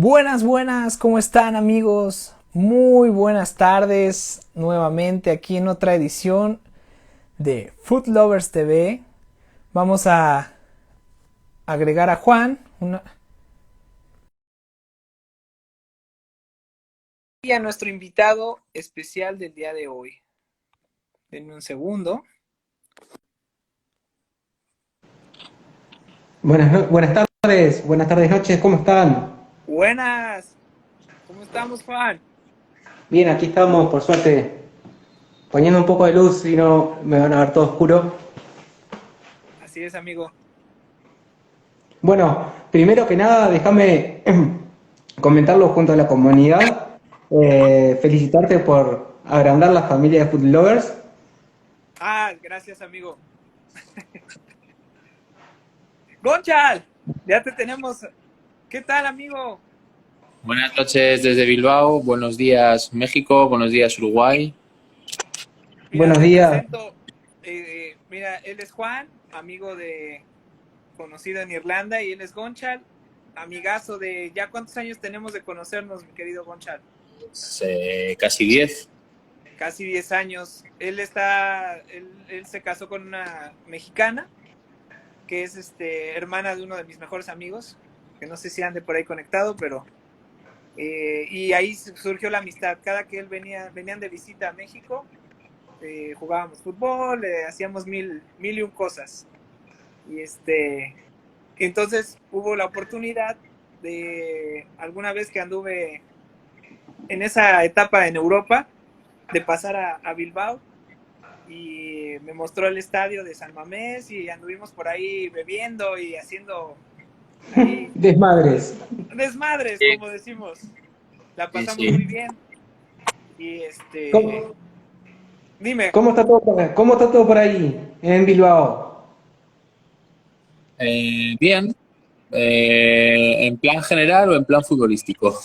Buenas, buenas, ¿cómo están amigos? Muy buenas tardes, nuevamente aquí en otra edición de Food Lovers TV. Vamos a agregar a Juan y a nuestro invitado especial del día de hoy. Denme un segundo. Buenas tardes, noches, ¿cómo están? Buenas, ¿cómo estamos, Juan? Bien, aquí estamos, por suerte, poniendo un poco de luz, si no me van a ver todo oscuro. Así es, amigo. Bueno, primero que nada, déjame comentarlo junto a la comunidad. Felicitarte por agrandar la familia de Food Lovers. Gracias, amigo. Gonchal, ya te tenemos. ¿Qué tal, amigo? Buenas noches desde Bilbao, buenos días México, buenos días Uruguay. Mira, Buenos te días. presento. Mira, él es Juan, amigo conocido en Irlanda, y él es Gonchal, amigazo de. ¿Ya cuántos años tenemos de conocernos, mi querido Gonchal? Casi 10. Casi 10 años. Él se casó con una mexicana, que es hermana de uno de mis mejores amigos, que no sé si ande por ahí conectado, pero. Y ahí surgió la amistad. Cada que venían de visita a México, jugábamos fútbol, hacíamos mil y un cosas. Y entonces hubo la oportunidad de alguna vez que anduve en esa etapa en Europa, de pasar a Bilbao, y me mostró el estadio de San Mamés y anduvimos por ahí bebiendo y haciendo ahí Desmadres. desmadres, Sí, como decimos. La sí, pasamos muy sí. bien y ¿Cómo, dime. cómo está todo por ahí, en Bilbao? Bien, ¿en plan general o en plan futbolístico?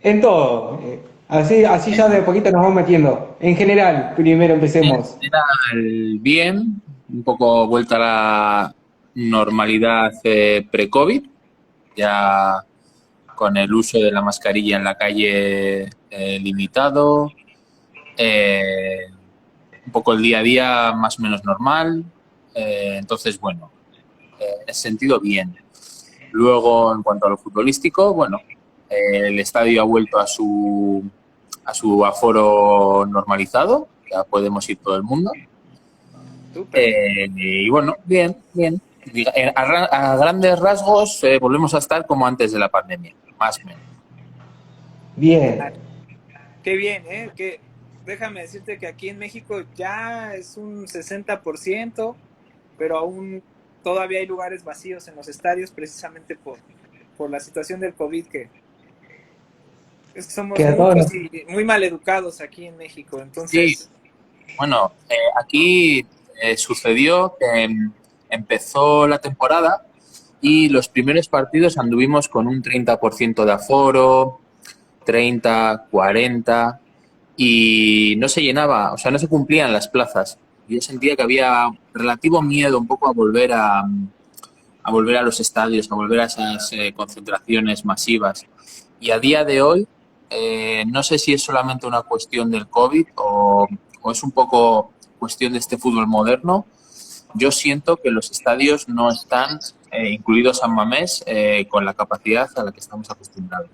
En todo. Así ya de a poquito nos vamos metiendo. En general, primero En empecemos. general, bien, un poco vuelta a la normalidad pre-COVID, ya con el uso de la mascarilla en la calle limitado, eh, un poco el día a día más o menos normal, entonces bueno, en ese sentido bien. Luego, en cuanto a lo futbolístico, bueno, el estadio ha vuelto a su aforo normalizado, ya podemos ir todo el mundo. Súper. Y bueno, bien, bien. A grandes rasgos, volvemos a estar como antes de la pandemia, más o menos. Bien. Qué bien, ¿eh? Déjame decirte que aquí en México ya es un 60%, pero aún todavía hay lugares vacíos en los estadios precisamente por la situación del COVID, que es que somos Que a todos muchos nos... y muy mal educados aquí en México. Sí, Entonces, bueno, aquí sucedió que empezó la temporada y los primeros partidos anduvimos con un 30% de aforo, 30, 40, y no se llenaba, o sea, no se cumplían las plazas. Yo sentía que había relativo miedo un poco a volver a los estadios, a volver a esas concentraciones masivas. Y a día de hoy, no sé si es solamente una cuestión del COVID o es un poco cuestión de este fútbol moderno. Yo siento que los estadios no están, incluidos San Mamés, con la capacidad a la que estamos acostumbrados.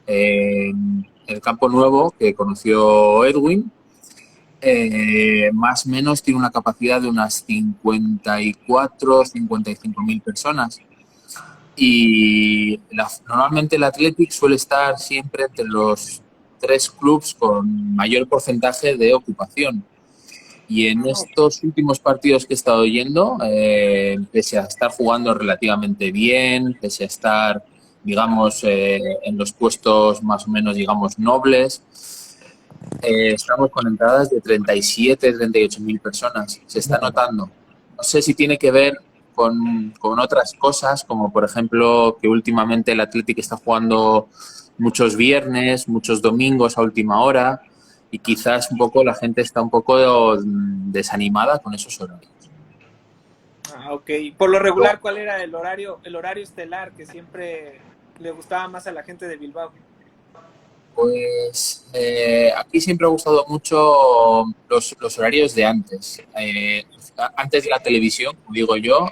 El campo nuevo que conoció Edwin, más o menos tiene una capacidad de unas 54, 55 mil personas. Y normalmente el Athletic suele estar siempre entre los tres clubes con mayor porcentaje de ocupación. Y en no, estos últimos partidos que he estado yendo, pese a estar jugando relativamente bien, pese a estar, digamos, en los puestos más o menos, digamos, nobles, estamos con entradas de 37, 38 mil personas. Se está notando. No sé si tiene que ver con otras cosas, como por ejemplo que últimamente el Athletic está jugando muchos viernes, muchos domingos a última hora y quizás un poco la gente está un poco desanimada con esos horarios. ok. Por lo regular, ¿cuál era el horario estelar que siempre le gustaba más a la gente de Bilbao? Pues aquí siempre ha gustado mucho los horarios de antes. Antes de la televisión, como digo yo,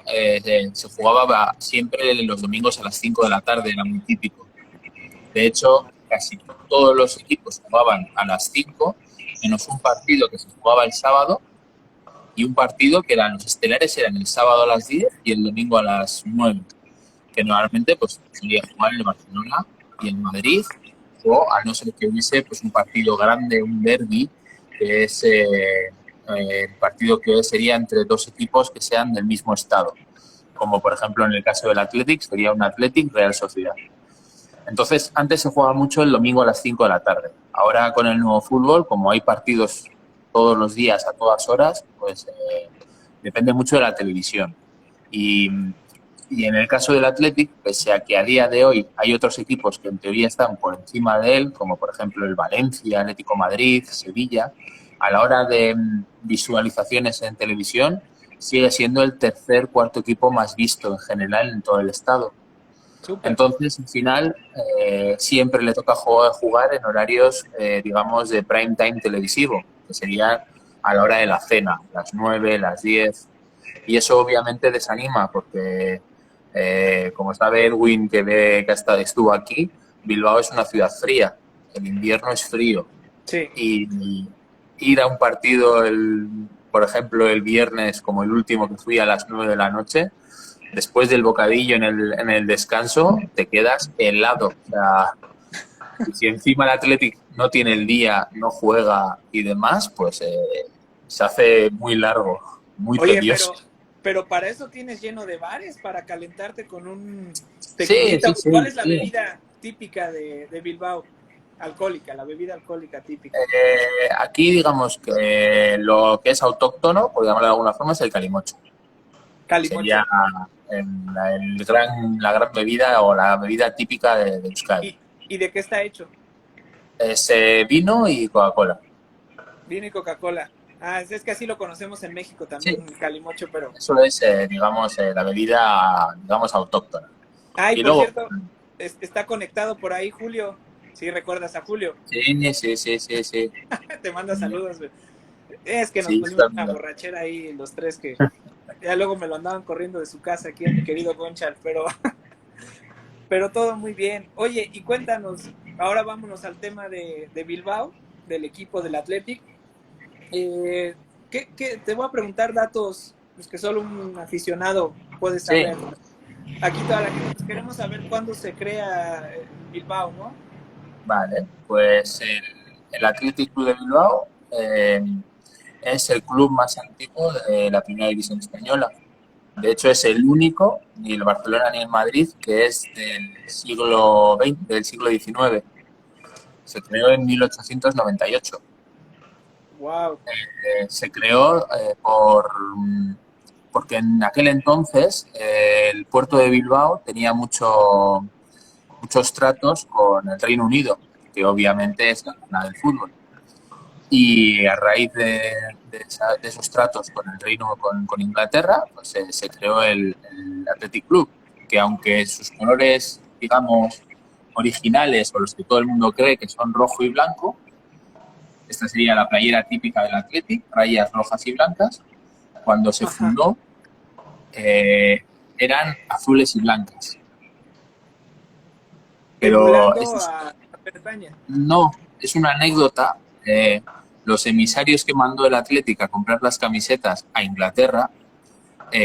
se jugaba siempre los domingos a las 5 de la tarde, era muy típico. De hecho, casi todos los equipos jugaban a las 5, menos un partido que se jugaba el sábado y un partido que eran los estelares, eran el sábado a las 10 y el domingo a las 9, que normalmente pues solía jugar el Barcelona y el Madrid, o a no ser que hubiese pues un partido grande, un derbi, que es el partido que sería entre dos equipos que sean del mismo estado, como por ejemplo en el caso del Athletic sería un Athletic Real Sociedad. Entonces, antes se jugaba mucho el domingo a las 5 de la tarde. Ahora con el nuevo fútbol, como hay partidos todos los días, a todas horas, pues depende mucho de la televisión. Y, y en el caso del Athletic, pese a que a día de hoy hay otros equipos que en teoría están por encima de él, como por ejemplo el Valencia, Atlético Madrid, Sevilla, a la hora de visualizaciones en televisión, sigue siendo el tercer, cuarto equipo más visto en general en todo el estado. Súper. Entonces, al final, siempre le toca jugar en horarios, digamos, de prime time televisivo, que sería a la hora de la cena, las 9, las 10. Y eso obviamente desanima, porque, como sabe Edwin, que estuvo aquí, Bilbao es una ciudad fría, el invierno es frío. Sí. Y ir a un partido, por ejemplo, el viernes, como el último que fui a las 9 de la noche, después del bocadillo en el descanso, te quedas helado. O sea, si encima el Athletic no tiene el día, no juega y demás, pues se hace muy largo, muy Oye, tedioso. pero para eso tienes lleno de bares, para calentarte con un Sí, tequilita. sí, ¿Cuál es la sí. bebida típica de Bilbao? Alcohólica, la bebida alcohólica típica. Aquí digamos que lo que es autóctono, por llamarlo de alguna forma, es el calimocho. Calimocho. Sería la gran bebida o la bebida típica de Euskadi. ¿Y de qué está hecho? Es vino y Coca-Cola. Vino y Coca-Cola. Ah, es que así lo conocemos en México también, Sí. el calimocho, pero... Eso es, digamos, la bebida, digamos, autóctona. Ah, y Y por luego, cierto, está conectado por ahí Julio. Sí, recuerdas a Julio. sí. Te manda saludos, güey. Es que nos Sí, pusimos una también. borrachera ahí los tres que ya luego me lo andaban corriendo de su casa aquí a mi querido Gonchal, pero todo muy bien. Oye, y cuéntanos, ahora vámonos al tema de Bilbao, del equipo del Athletic. Te voy a preguntar datos pues, que solo un aficionado puede Sí, saber. Aquí toda la gente, pues queremos saber cuándo se crea Bilbao, ¿no? vale. Pues el Athletic Club de Bilbao es el club más antiguo de la Primera División Española. De hecho, es el único, ni el Barcelona ni el Madrid, que es del siglo XX, del siglo XIX. Se creó en 1898. Wow. Se creó porque en aquel entonces el puerto de Bilbao tenía muchos tratos con el Reino Unido, que obviamente es la cuna del fútbol. Y a raíz de esos tratos con el Reino, con Inglaterra, pues se creó el Athletic Club, que aunque sus colores, digamos, originales o los que todo el mundo cree que son rojo y blanco, esta sería la playera típica del Athletic, rayas rojas y blancas. Cuando se fundó, eran azules y blancas. Pero Emulando a Bretaña. no, es una anécdota. Los emisarios que mandó el Athletic a comprar las camisetas a Inglaterra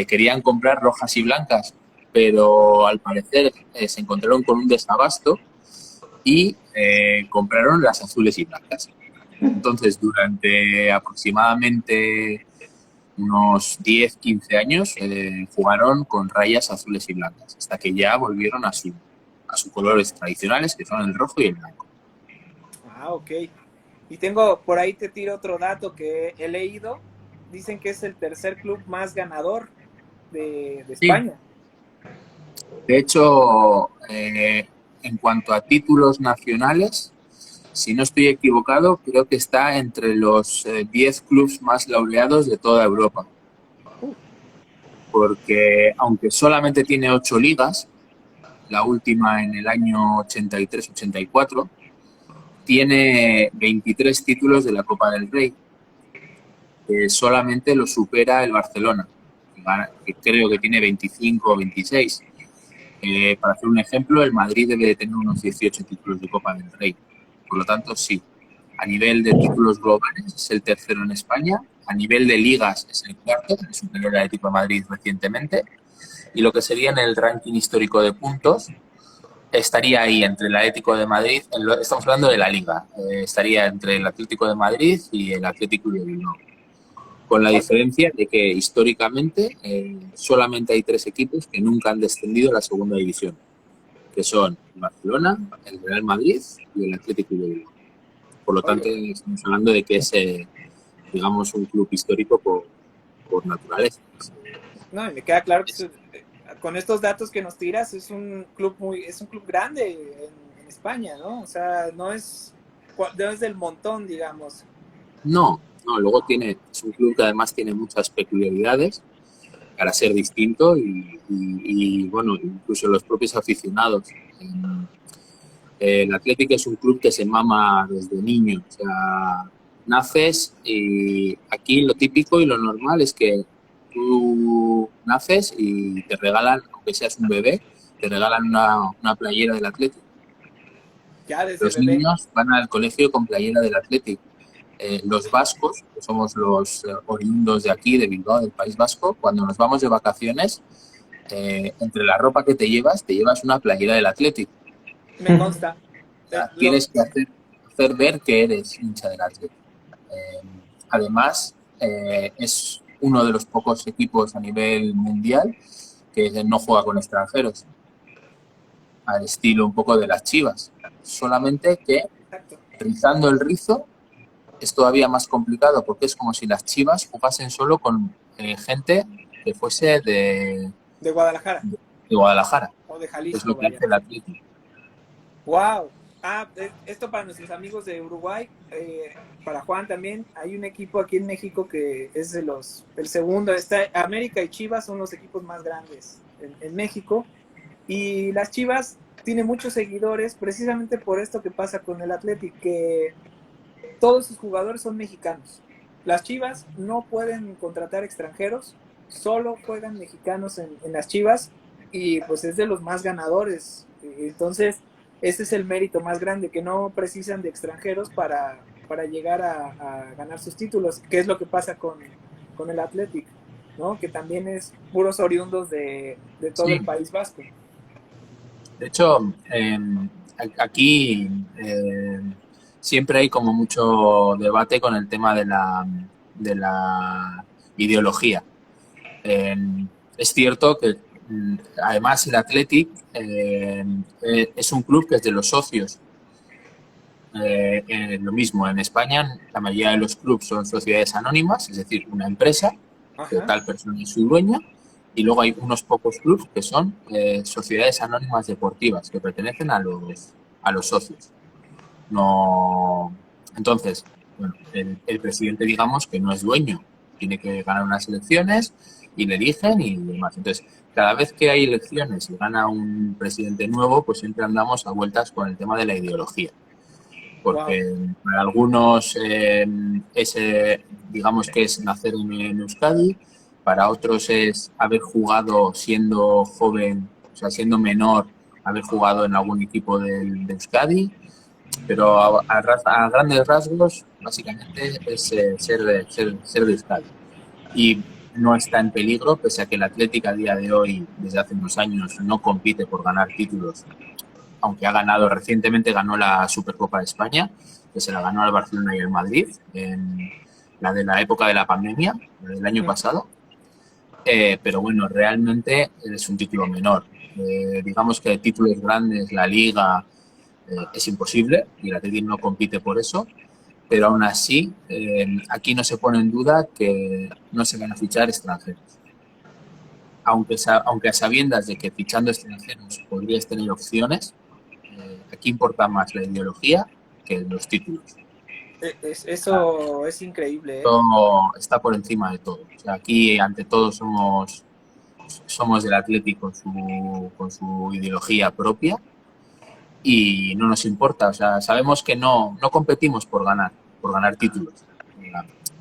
querían comprar rojas y blancas, pero al parecer se encontraron con un desabasto y compraron las azules y blancas. Entonces, durante aproximadamente unos 10, 15 años jugaron con rayas azules y blancas, hasta que ya volvieron a sus colores tradicionales, que son el rojo y el blanco. Ah, ok. Y tengo, por ahí te tiro otro dato que he leído. Dicen que es el tercer club más ganador de Sí. España. De hecho, en cuanto a títulos nacionales, si no estoy equivocado, creo que está entre los 10 clubes más laureados de toda Europa. Porque aunque solamente tiene 8 ligas, la última en el año 83-84, tiene 23 títulos de la Copa del Rey. Solamente lo supera el Barcelona, que creo que tiene 25 o 26. Para hacer un ejemplo, el Madrid debe de tener unos 18 títulos de Copa del Rey. Por lo tanto, sí, a nivel de títulos globales es el tercero en España, a nivel de ligas es el cuarto, el superior al Atlético de Madrid recientemente, y lo que sería en el ranking histórico de puntos, estaría ahí entre el Atlético de Madrid, estamos hablando de la Liga, estaría entre el Atlético de Madrid y el Atlético de Bilbao, con la diferencia de que históricamente solamente hay 3 equipos que nunca han descendido a la segunda división, que son el Barcelona, el Real Madrid y el Atlético de Bilbao. Por lo tanto, estamos hablando de que es, digamos, un club histórico por naturaleza. No, y me queda claro que con estos datos que nos tiras es un club grande en España, ¿no? O sea, no es del montón, digamos. No, luego es un club que además tiene muchas peculiaridades para ser distinto y bueno, incluso los propios aficionados. El Atlético es un club que se mama desde niño, o sea, naces y aquí lo típico y lo normal es que tú naces y te regalan, aunque seas un bebé, te regalan una playera del Atlético. Ya desde Los bebé. niños van al colegio con playera del Atlético. Los vascos, que somos los oriundos de aquí, de Bilbao, del País Vasco, cuando nos vamos de vacaciones, entre la ropa que te llevas una playera del Atlético. Me consta. O sea, tienes que hacer ver que eres hincha del Atlético. Además, es uno de los pocos equipos a nivel mundial que no juega con extranjeros, al estilo un poco de las Chivas. Solamente que, rizando el rizo, es todavía más complicado porque es como si las Chivas jugasen solo con gente que fuese de Guadalajara. De Guadalajara. O de Jalisco. Es lo que hace el Atlético. ¡Wow! Esto para nuestros amigos de Uruguay, para Juan también, hay un equipo aquí en México que es el segundo. América y Chivas son los equipos más grandes en México. Y las Chivas tienen muchos seguidores precisamente por esto que pasa con el Atlético, que todos sus jugadores son mexicanos. Las Chivas no pueden contratar extranjeros, solo juegan mexicanos en las Chivas y pues es de los más ganadores. Entonces, ese es el mérito más grande, que no precisan de extranjeros para llegar a ganar sus títulos, que es lo que pasa con el Athletic, ¿no? Que también es puros oriundos de todo el País Vasco. De hecho, aquí siempre hay como mucho debate con el tema de la ideología. Es cierto que además el Athletic es un club que es de los socios. Lo mismo, en España la mayoría de los clubes son sociedades anónimas, es decir, una empresa que tal persona es su dueña, y luego hay unos pocos clubes que son sociedades anónimas deportivas que pertenecen a los socios. No, entonces, bueno, el presidente, digamos, que no es dueño, tiene que ganar unas elecciones y le eligen y demás. Entonces, cada vez que hay elecciones y gana un presidente nuevo, pues siempre andamos a vueltas con el tema de la ideología. Porque para algunos digamos que es nacer en Euskadi, para otros es haber jugado siendo joven, o sea, siendo menor, haber jugado en algún equipo de Euskadi, pero a grandes rasgos, básicamente es ser de Euskadi. Y no está en peligro, pese a que el Athletic a día de hoy, desde hace unos años, no compite por ganar títulos, aunque recientemente ganó la Supercopa de España, que se la ganó al Barcelona y el Madrid, en la de la época de la pandemia, del año pasado. Pero bueno, realmente es un título menor. Digamos que títulos grandes, la Liga, es imposible y el Athletic no compite por eso, pero aún así aquí no se pone en duda que no se van a fichar extranjeros. Aunque a sabiendas de que fichando extranjeros podrías tener opciones, aquí importa más la ideología que los títulos. Eso es increíble, ¿eh? Todo está por encima de todo. O sea, aquí ante todo somos somos del Athletic con su ideología propia y no nos importa. O sea, sabemos que no competimos por ganar títulos.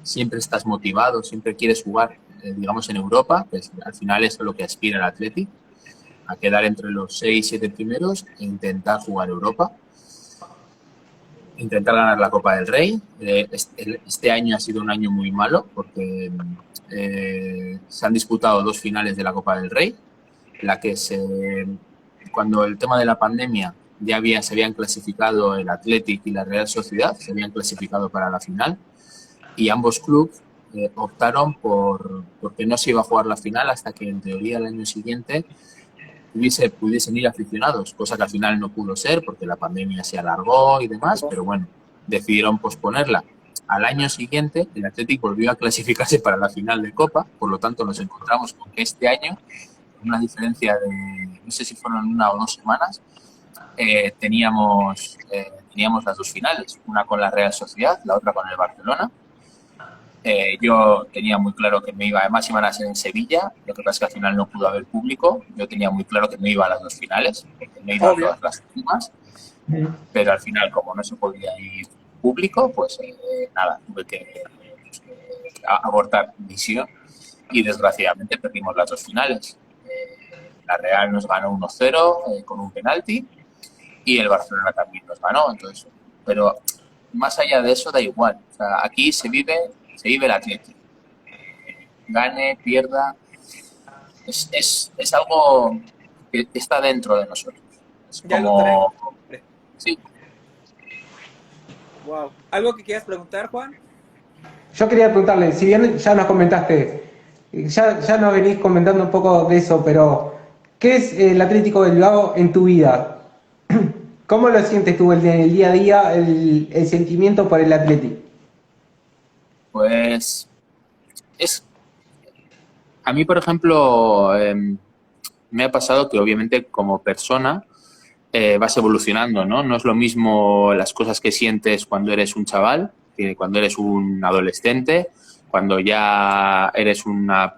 Siempre estás motivado, siempre quieres jugar, digamos, en Europa, que al final es lo que aspira el Athletic, a quedar entre los 6-7 primeros e intentar jugar Europa, intentar ganar la Copa del Rey. Este año ha sido un año muy malo porque se han disputado 2 finales de la Copa del Rey, cuando el tema de la pandemia se habían clasificado el Athletic y la Real Sociedad, se habían clasificado para la final, y ambos clubes optaron porque no se iba a jugar la final hasta que en teoría el año siguiente pudiesen ir aficionados, cosa que al final no pudo ser porque la pandemia se alargó y demás, pero bueno, decidieron posponerla. Al año siguiente el Athletic volvió a clasificarse para la final de Copa, por lo tanto nos encontramos con que este año, una diferencia de, no sé si fueron 1 o 2 semanas, teníamos las 2 finales, una con la Real Sociedad, la otra con el Barcelona. Yo tenía muy claro que me iba, además iban a ser en Sevilla, lo que pasa es que al final no pudo haber público. Yo tenía muy claro que me iba a las 2 finales, porque me iba a todas las últimas, pero al final, como no se podía ir público, pues nada, tuve que abortar misión y desgraciadamente perdimos las 2 finales. La Real nos ganó 1-0 con un penalti y el Barcelona también nos ganó, entonces, pero más allá de eso da igual. O sea, aquí se vive el Athletic. Gane, pierda, es algo que está dentro de nosotros. Es Ya lo como... traen. Sí. Wow. ¿Algo que quieras preguntar, Juan? Yo quería preguntarle, si bien ya nos comentaste, ya nos venís comentando un poco de eso, pero ¿qué es el Atlético de Bilbao en tu vida? ¿Cómo lo sientes tú en el día a día, el sentimiento por el Atlético? Pues a mí, por ejemplo, me ha pasado que obviamente como persona vas evolucionando, ¿no? No es lo mismo las cosas que sientes cuando eres un chaval, que cuando eres un adolescente, cuando ya eres una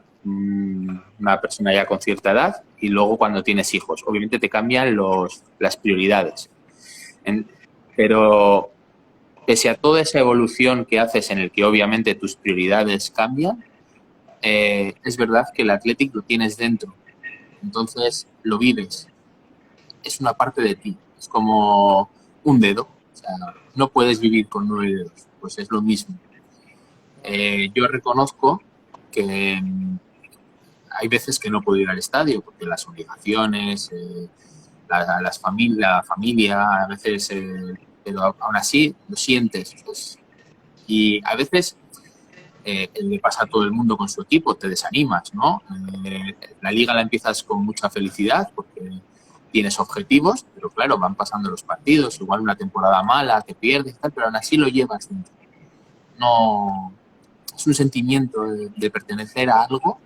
persona ya con cierta edad y luego cuando tienes hijos. Obviamente te cambian las prioridades. Pero pese a toda esa evolución que haces en el que obviamente tus prioridades cambian, es verdad que el Athletic lo tienes dentro. Entonces lo vives. Es una parte de ti. Es como un dedo. O sea, no puedes vivir con 9 dedos. Pues es lo mismo. Yo reconozco que hay veces que no puedo ir al estadio porque las obligaciones, la familia, a veces, pero aún así lo sientes. Pues, y a veces le pasa a todo el mundo con su equipo, te desanimas, ¿no? La liga la empiezas con mucha felicidad porque tienes objetivos, pero claro, van pasando los partidos, igual una temporada mala, que pierdes, tal, pero aún así lo llevas dentro. No, es un sentimiento de pertenecer a algo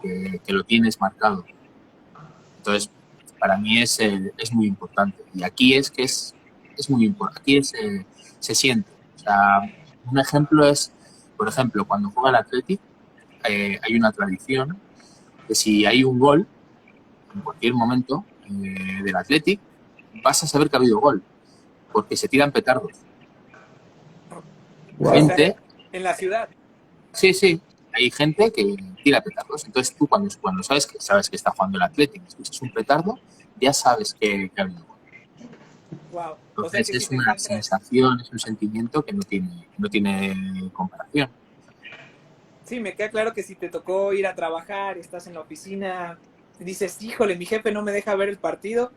que lo tienes marcado. Entonces, para mí es muy importante. Y aquí es muy importante, aquí se siente. O sea, un ejemplo es, por ejemplo, cuando juega el Athletic, hay una tradición que si hay un gol, en cualquier momento del Athletic, vas a saber que ha habido gol, porque se tiran petardos. Wow. Gente, En la ciudad. sí, hay gente que tira petardos. Entonces tú cuando sabes que está jugando el Athletic, escuchas un petardo, ya sabes que ha habido gol. Wow. Entonces O sea, que si es te una encuentras... sensación, es un sentimiento que no tiene comparación. Sí, me queda claro que si te tocó ir a trabajar, estás en la oficina, dices, híjole, mi jefe no me deja ver el partido,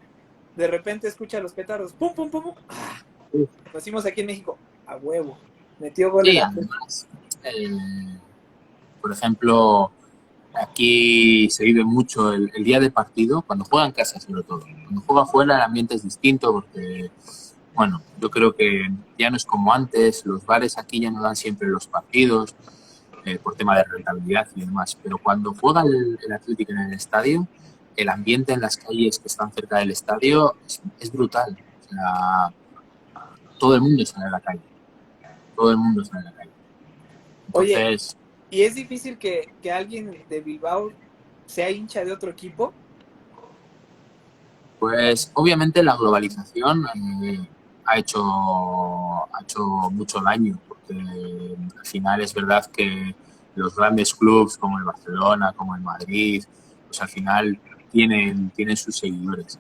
de repente escucha los petardos, pum, pum, pum, pum. ¡Ah! Lo decimos aquí en México, a huevo, metió gol Sí, el además, por ejemplo, aquí se vive mucho el día de partido, cuando juega en casa sobre todo. Cuando juega fuera el ambiente es distinto porque, bueno, yo creo que ya no es como antes, los bares aquí ya no dan siempre los partidos por tema de rentabilidad y demás, pero cuando juega el Atlético en el estadio, el ambiente en las calles que están cerca del estadio es brutal. O sea, todo el mundo sale a la calle. Todo el mundo sale a la calle. Oye, Entonces, y es difícil que alguien de Bilbao sea hincha de otro equipo? Pues obviamente la globalización ha hecho mucho daño, porque al final es verdad que los grandes clubes como el Barcelona, como el Madrid, pues al final tienen sus seguidores.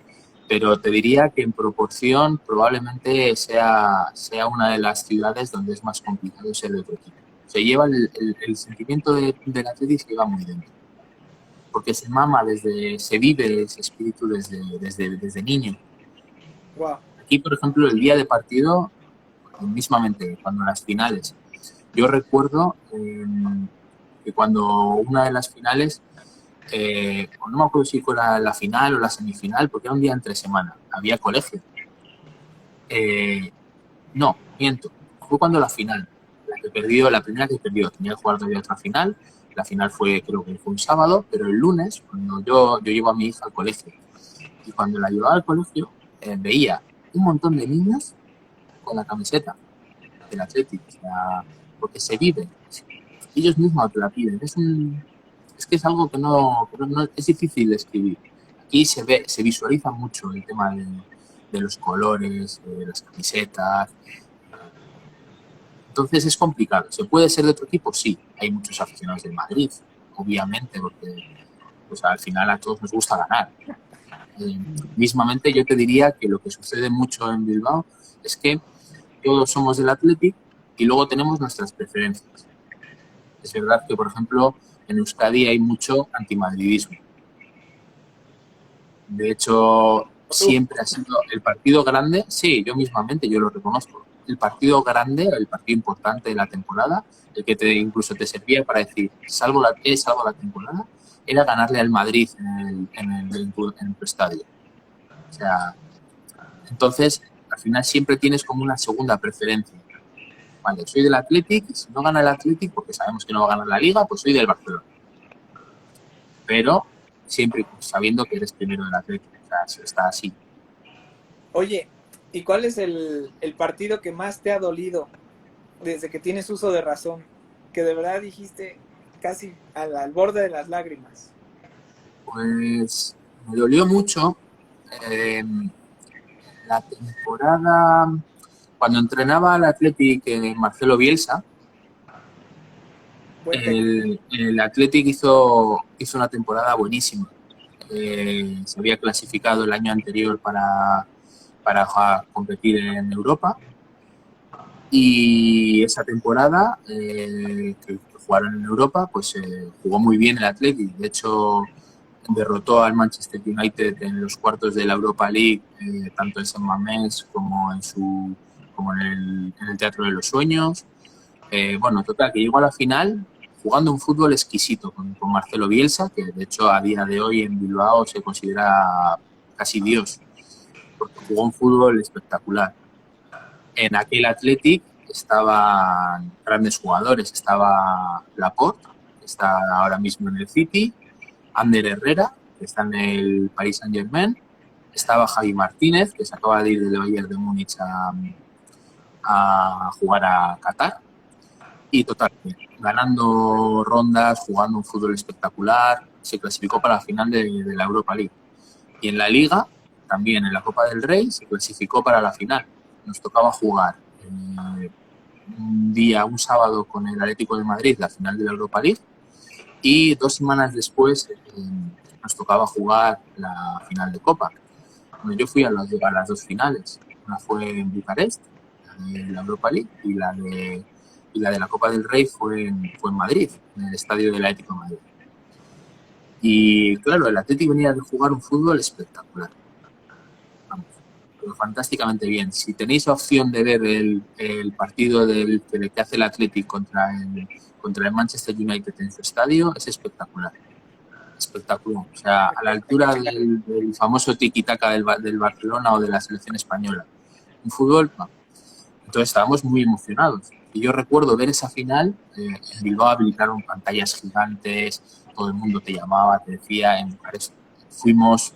Pero te diría que en proporción probablemente sea una de las ciudades donde es más complicado ser de otro equipo. Se lleva el sentimiento del Atleti se lleva muy dentro, porque se vive ese espíritu desde niño. Wow. Aquí, por ejemplo, el día de partido, mismamente cuando las finales, yo recuerdo que cuando una de las finales, no me acuerdo si fue la final o la semifinal, porque era un día entre semana, había colegio. No, miento, fue cuando la final, la primera que perdió, tenía que jugar todavía otra final, la final creo que fue un sábado, pero el lunes, cuando yo llevo a mi hija al colegio, y cuando la llevaba al colegio, veía un montón de niños con la camiseta del Atlético, o sea, porque se vive, ellos mismos te la piden, es que es algo que no es difícil de escribir. Aquí se visualiza mucho el tema de los colores, de las camisetas. Entonces es complicado. ¿Se puede ser de otro equipo? Sí. Hay muchos aficionados del Madrid, obviamente, porque pues, al final a todos nos gusta ganar. Mismamente yo te diría que lo que sucede mucho en Bilbao es que todos somos del Athletic y luego tenemos nuestras preferencias. Es verdad que, por ejemplo, en Euskadi hay mucho antimadridismo. De hecho, siempre ha sido el partido grande, sí, yo lo reconozco, el partido grande, el partido importante de la temporada, el que incluso te servía para decir, salvo la temporada, era ganarle al Madrid en tu estadio. O sea, entonces, al final siempre tienes como una segunda preferencia. Vale, soy del Athletic, y si no gana el Athletic, porque sabemos que no va a ganar la Liga, pues soy del Barcelona. Pero siempre sabiendo que eres primero del Athletic, o sea, está así. Oye, ¿y cuál es el partido que más te ha dolido desde que tienes uso de razón? Que de verdad dijiste casi al borde de las lágrimas. Pues me dolió mucho la temporada cuando entrenaba al Athletic Marcelo Bielsa. Buen técnico. El Athletic hizo una temporada buenísima. Se había clasificado el año anterior para competir en Europa y esa temporada que jugaron en Europa pues jugó muy bien el Athletic. De hecho derrotó al Manchester United en los cuartos de la Europa League, tanto en San Mamés como en el Teatro de los Sueños. Bueno, total, que llegó a la final jugando un fútbol exquisito con Marcelo Bielsa, que de hecho a día de hoy en Bilbao se considera casi Dios, porque jugó un fútbol espectacular. En aquel Athletic estaban grandes jugadores, estaba Laporte, que está ahora mismo en el City, Ander Herrera, que está en el Paris Saint-Germain, estaba Javi Martínez, que se acaba de ir del Bayern de Múnich a jugar a Qatar, y total, ganando rondas, jugando un fútbol espectacular, se clasificó para la final de la Europa League. Y en la Liga, también en la Copa del Rey, se clasificó para la final. Nos tocaba jugar un sábado con el Atlético de Madrid, la final de la Europa League, y 2 semanas después nos tocaba jugar la final de Copa. Bueno, yo fui a las 2 finales. Una fue en Bucarest, la de la Europa League, y la de la Copa del Rey fue en Madrid, en el estadio del Atlético de Madrid. Y claro, el Atlético venía de jugar un fútbol espectacular. Vamos, pero fantásticamente bien. Si tenéis opción de ver el partido que hace el Atlético contra el Manchester United en su estadio, es espectacular. Espectacular. O sea, a la altura del famoso tiki-taka del Barcelona o de la selección española. Un fútbol, no. Entonces estábamos muy emocionados. Y yo recuerdo ver esa final, en Bilbao habilitaron pantallas gigantes, todo el mundo te llamaba, te decía, en Bucarest fuimos,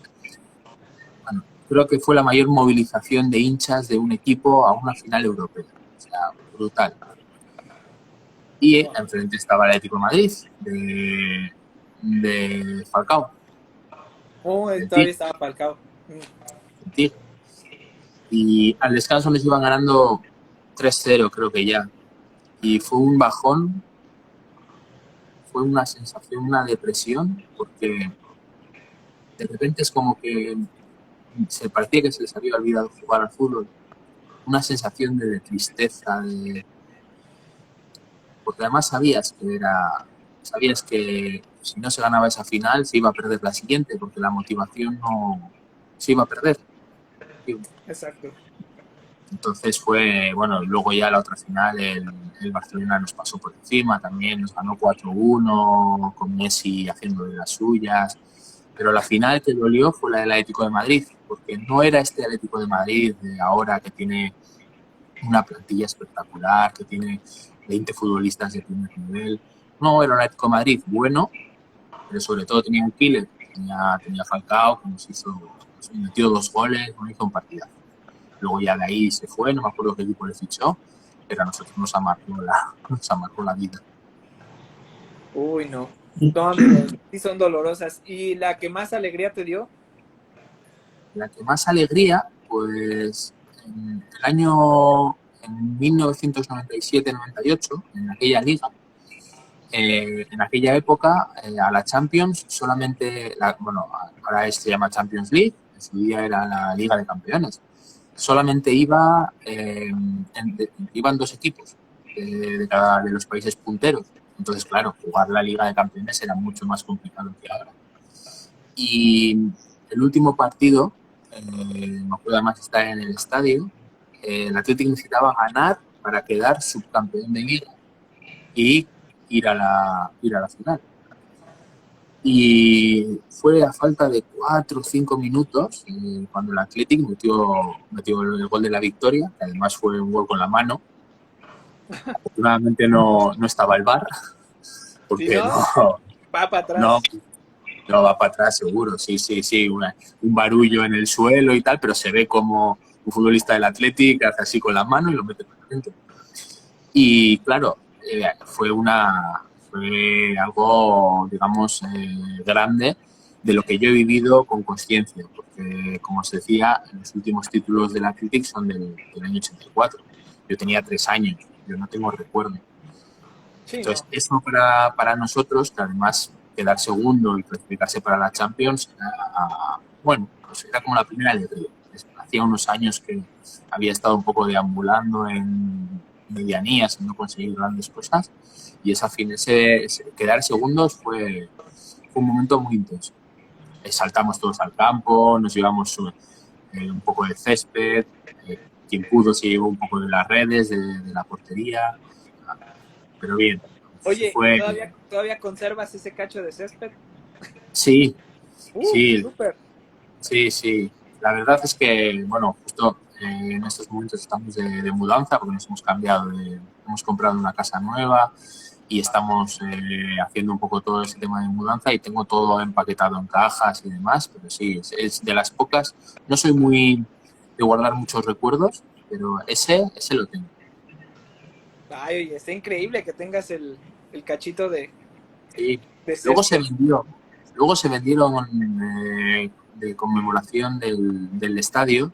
bueno, creo que fue la mayor movilización de hinchas de un equipo a una final europea. O sea, brutal. Y enfrente estaba el Atlético de Madrid, de Falcao, Oh, del todavía Tigre, estaba Falcao. del Tigre. Y al descanso les iban ganando 3-0, creo que ya. Y fue un bajón, fue una sensación, una depresión, porque de repente es como que se parecía que se les había olvidado jugar al fútbol. Una sensación de tristeza, porque además sabías que si no se ganaba esa final se iba a perder la siguiente, porque la motivación no se iba a perder. Exacto. Entonces bueno, luego ya la otra final, el Barcelona nos pasó por encima también, nos ganó 4-1, con Messi haciendo de las suyas, pero la final que dolió fue la del Atlético de Madrid, porque no era este Atlético de Madrid de ahora que tiene una plantilla espectacular, que tiene 20 futbolistas de primer nivel. No, era un Atlético de Madrid bueno, pero sobre todo tenía un killer, tenía Falcao, que nos metió 2 goles, nos hizo un partidazo. Luego ya de ahí se fue, no me acuerdo qué equipo le fichó, pero a nosotros nos amargó la vida. Uy, no. No, amigos, sí son dolorosas. ¿Y la que más alegría te dio? La que más alegría, pues en el año en 1997-98, en aquella liga, en aquella época, a la Champions solamente, bueno, ahora se llama Champions League, en su día era la Liga de Campeones, solamente iban 2 equipos de cada de los países punteros. Entonces, claro, jugar la Liga de Campeones era mucho más complicado que ahora. Y el último partido, me acuerdo además estar en el estadio, el Atlético necesitaba ganar para quedar subcampeón de Liga y ir a la final. Y fue a falta de 4 o 5 minutos cuando el Athletic metió el gol de la victoria, que además fue un gol con la mano. Afortunadamente no estaba el VAR, Si porque no, va para no, atrás. no va para atrás seguro, sí, un barullo en el suelo y tal, pero se ve como un futbolista del Athletic hace así con la mano y lo mete para adentro. Y claro, fue algo, digamos, grande de lo que yo he vivido con conciencia, porque, como os decía, los últimos títulos del Athletic son del año 84. Yo tenía 3 años, yo no tengo recuerdo. Sí, Entonces, no. eso para nosotros, que además quedar segundo y clasificarse para la Champions, bueno, pues era como la primera alegría. Hacía unos años que había estado un poco deambulando en medianías y no conseguir grandes cosas, y ese quedar segundos fue un momento muy intenso. Saltamos todos al campo, nos llevamos un poco de césped, quien pudo se llevó un poco de las redes, de la portería, pero bien, Oye, fue, ¿todavía conservas ese cacho de césped? sí, sí, Súper. sí. La verdad es que, bueno, justo en estos momentos estamos de mudanza porque nos hemos comprado una casa nueva y estamos haciendo un poco todo ese tema de mudanza y tengo todo empaquetado en cajas y demás, pero sí, es de las pocas. No soy muy de guardar muchos recuerdos, pero ese lo tengo. Ay, oye, está increíble que tengas el cachito Sí. de Luego se césped. vendió, luego se vendieron de conmemoración del estadio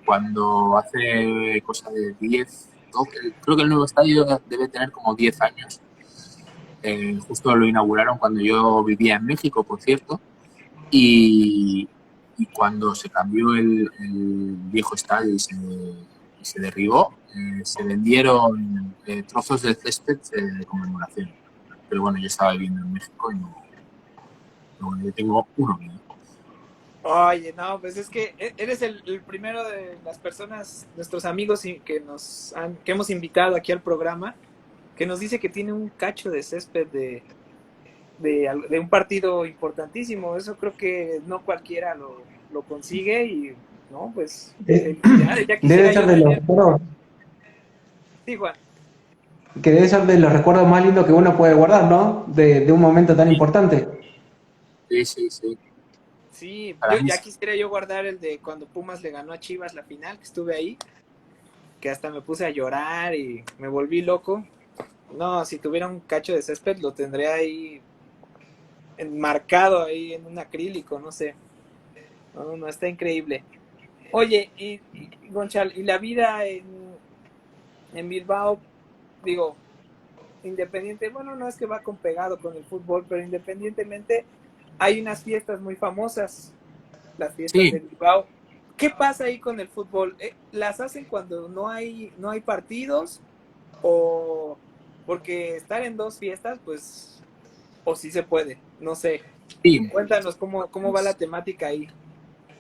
cuando hace cosa de 10, 12, creo que el nuevo estadio debe tener como 10 años. Justo lo inauguraron cuando yo vivía en México, por cierto, y cuando se cambió el viejo estadio y se derribó, se vendieron trozos de césped de conmemoración. Pero bueno, yo estaba viviendo en México y no, yo tengo uno mío. Oye, no, pues es que eres el primero de las personas, nuestros amigos que hemos invitado aquí al programa, que nos dice que tiene un cacho de césped de un partido importantísimo. Eso creo que no cualquiera lo consigue y, no, pues Eh, felicidades. Ya Debe quisiera ser yo de los tener. recuerdos, Sí, Juan. que debe ser de los recuerdos más lindos que uno puede guardar, ¿no? De un momento tan importante. Sí. Sí, Para mí ya quisiera yo guardar el de cuando Pumas le ganó a Chivas la final, que estuve ahí, que hasta me puse a llorar y me volví loco. No, si tuviera un cacho de césped lo tendré ahí enmarcado ahí en un acrílico, no sé. No, está increíble. Oye, Gonchal, ¿y la vida en Bilbao? Digo, independiente, bueno, no es que va con pegado con el fútbol, pero independientemente hay unas fiestas muy famosas, las fiestas de Sí, Bilbao. ¿Qué pasa ahí con el fútbol? ¿Las hacen cuando no hay partidos? ¿O porque estar en dos fiestas, pues, o sí se puede? No sé. sí. Cuéntanos cómo va la temática ahí.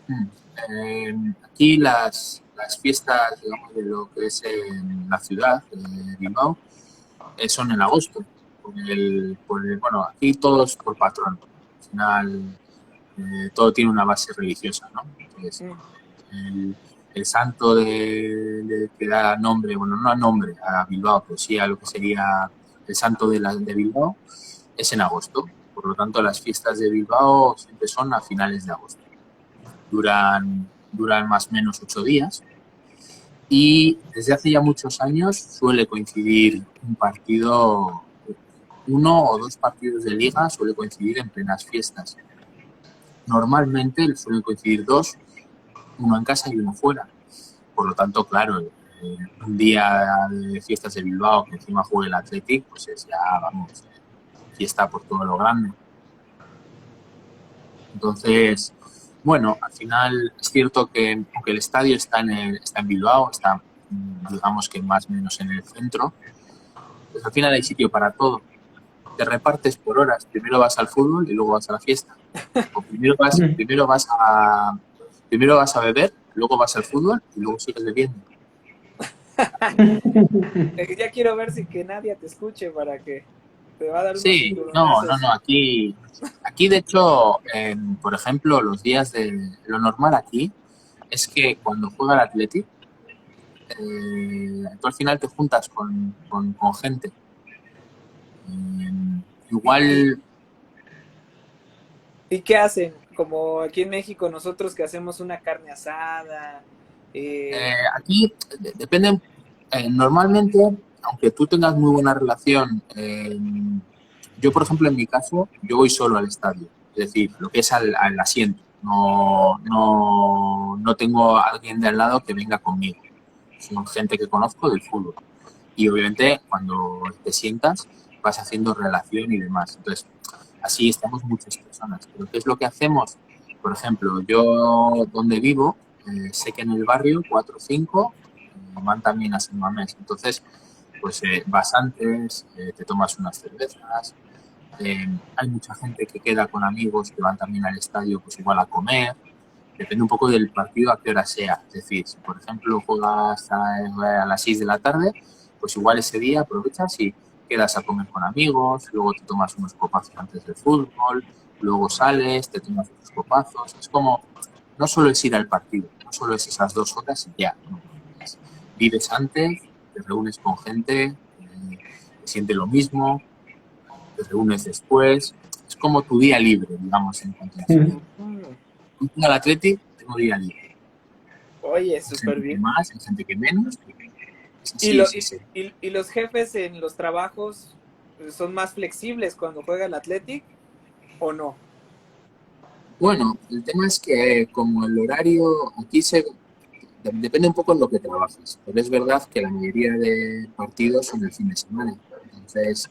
Mm. Aquí las fiestas, digamos, de lo que es la ciudad de Bilbao son en agosto. Bueno, aquí todo es por patrón. Al final, todo tiene una base religiosa, ¿no? Entonces, Mm. el, el santo que da nombre, bueno, no a nombre a Bilbao, pero sí a lo que sería el santo de Bilbao, es en agosto. Por lo tanto, las fiestas de Bilbao siempre son a finales de agosto. Duran más o menos 8 días y desde hace ya muchos años suele coincidir un partido, uno o dos partidos de liga suele coincidir en plenas fiestas. Normalmente suelen coincidir dos, uno en casa y uno fuera. Por lo tanto, claro, un día de fiestas de Bilbao que encima juegue el Athletic, pues es ya, vamos, fiesta por todo lo grande. Entonces, bueno, al final es cierto que aunque el estadio está en Bilbao, está digamos que más o menos en el centro, pues al final hay sitio para todo. Te repartes por horas, primero vas al fútbol y luego vas a la fiesta. O primero vas a beber, luego vas al fútbol y luego sigues bebiendo. Ya quiero ver si que nadie te escuche para que te va a dar unos Sí, no, no, cinturonazos. no, aquí de hecho, por ejemplo, los días de lo normal aquí es que cuando juega el Athletic, tú al final te juntas con gente. ¿Y, y, Igual, y qué hacen? Como aquí en México nosotros que hacemos una carne asada. aquí depende, normalmente, aunque tú tengas muy buena relación, yo por ejemplo en mi caso, yo voy solo al estadio, es decir, lo que es al asiento, no tengo a alguien de al lado que venga conmigo, son gente que conozco del fútbol. Y obviamente cuando te sientas vas haciendo relación y demás. Entonces, así estamos muchas personas. Pero ¿qué es lo que hacemos? Por ejemplo, yo donde vivo, sé que en el barrio 4 o 5 van también a San Mamés. Entonces, pues vas antes, te tomas unas cervezas. Hay mucha gente que queda con amigos que van también al estadio, pues igual a comer. Depende un poco del partido a qué hora sea. Es decir, si por ejemplo juegas a las 6 de la tarde, pues igual ese día aprovechas y quedas a comer con amigos, luego te tomas unos copazos antes del fútbol, luego sales, te tomas unos copazos. Es como, no solo es ir al partido, no solo es esas 2 horas y ya. No. Vives antes, te reúnes con gente, te siente lo mismo, te reúnes después. Es como tu día libre, digamos, en cuanto a eso. Mm, Y al Athletic tengo día libre. oye, Hay súper gente que bien. más, hay gente que menos. Es ¿Y, así, lo, sí, sí. y los jefes en los trabajos son más flexibles cuando juega el Athletic o no? Bueno, el tema es que como el horario aquí depende un poco de lo que trabajes, pero es verdad que la mayoría de partidos son el fin de semana. Entonces,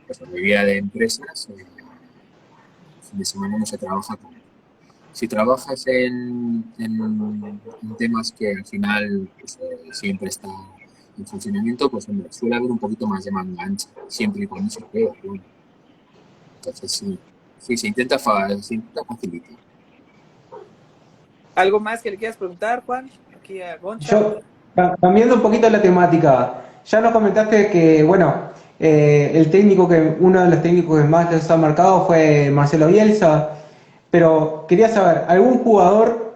pues la mayoría de empresas, el fin de semana no se trabaja tanto. Si trabajas en temas que al final pues, siempre está en funcionamiento, pues hombre, suele haber un poquito más de manga ancha, siempre y cuando se pueda. Bueno. Entonces sí, se intenta facilitar. ¿Algo más que le quieras preguntar, Juan? Aquí a Gonchal. Yo, cambiando un poquito la temática, ya nos comentaste que, bueno, uno de los técnicos que más les ha marcado fue Marcelo Bielsa, pero quería saber, ¿algún jugador,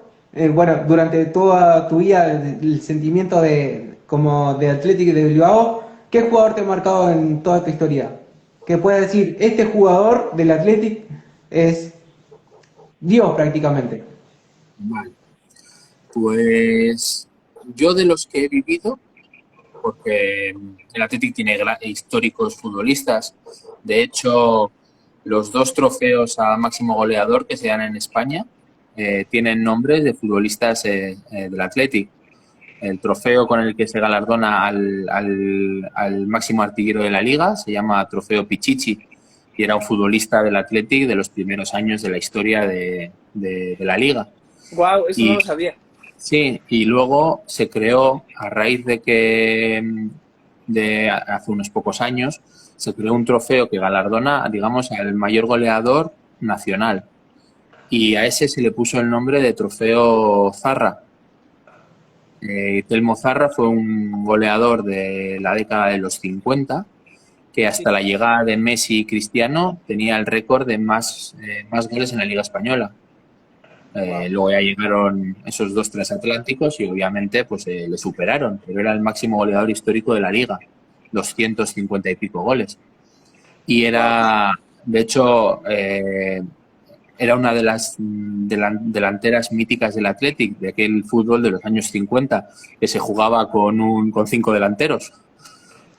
bueno, durante toda tu vida, el sentimiento como de Atlético de Bilbao, qué jugador te ha marcado en toda tu historia? Que puedas decir, este jugador del Atlético es Dios prácticamente. Vale. Pues yo de los que he vivido, porque el Athletic tiene históricos futbolistas, de hecho los 2 trofeos a máximo goleador que se dan en España tienen nombres de futbolistas del Athletic. El trofeo con el que se galardona al máximo artillero de la liga se llama Trofeo Pichichi y era un futbolista del Athletic de los primeros años de la historia de la liga. Wow, eso no lo sabía. Sí, y luego se creó, a raíz de que hace unos pocos años, se creó un trofeo que galardona, digamos, al mayor goleador nacional. Y a ese se le puso el nombre de Trofeo Zarra. Telmo Zarra fue un goleador de la década de los 50 que hasta la llegada de Messi y Cristiano tenía el récord de más goles en la Liga Española. Luego ya llegaron esos 2 transatlánticos y obviamente pues le superaron, pero era el máximo goleador histórico de la Liga, 250 y pico goles. Y era, de hecho, era una de las delanteras míticas del Athletic, de aquel fútbol de los años 50, que se jugaba con 5 delanteros.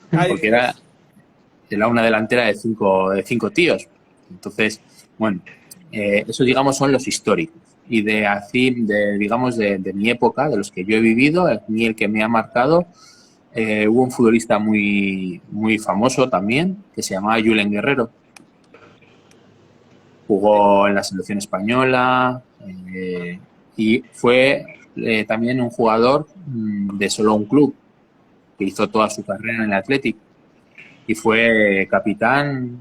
Porque era una delantera de cinco tíos. Entonces, bueno, eso digamos son los históricos. Y digamos de mi época, de los que yo he vivido, el que me ha marcado, hubo un futbolista muy, muy famoso también, que se llamaba Julen Guerrero. Jugó en la selección española y fue también un jugador de solo un club, que hizo toda su carrera en el Athletic. Y fue capitán,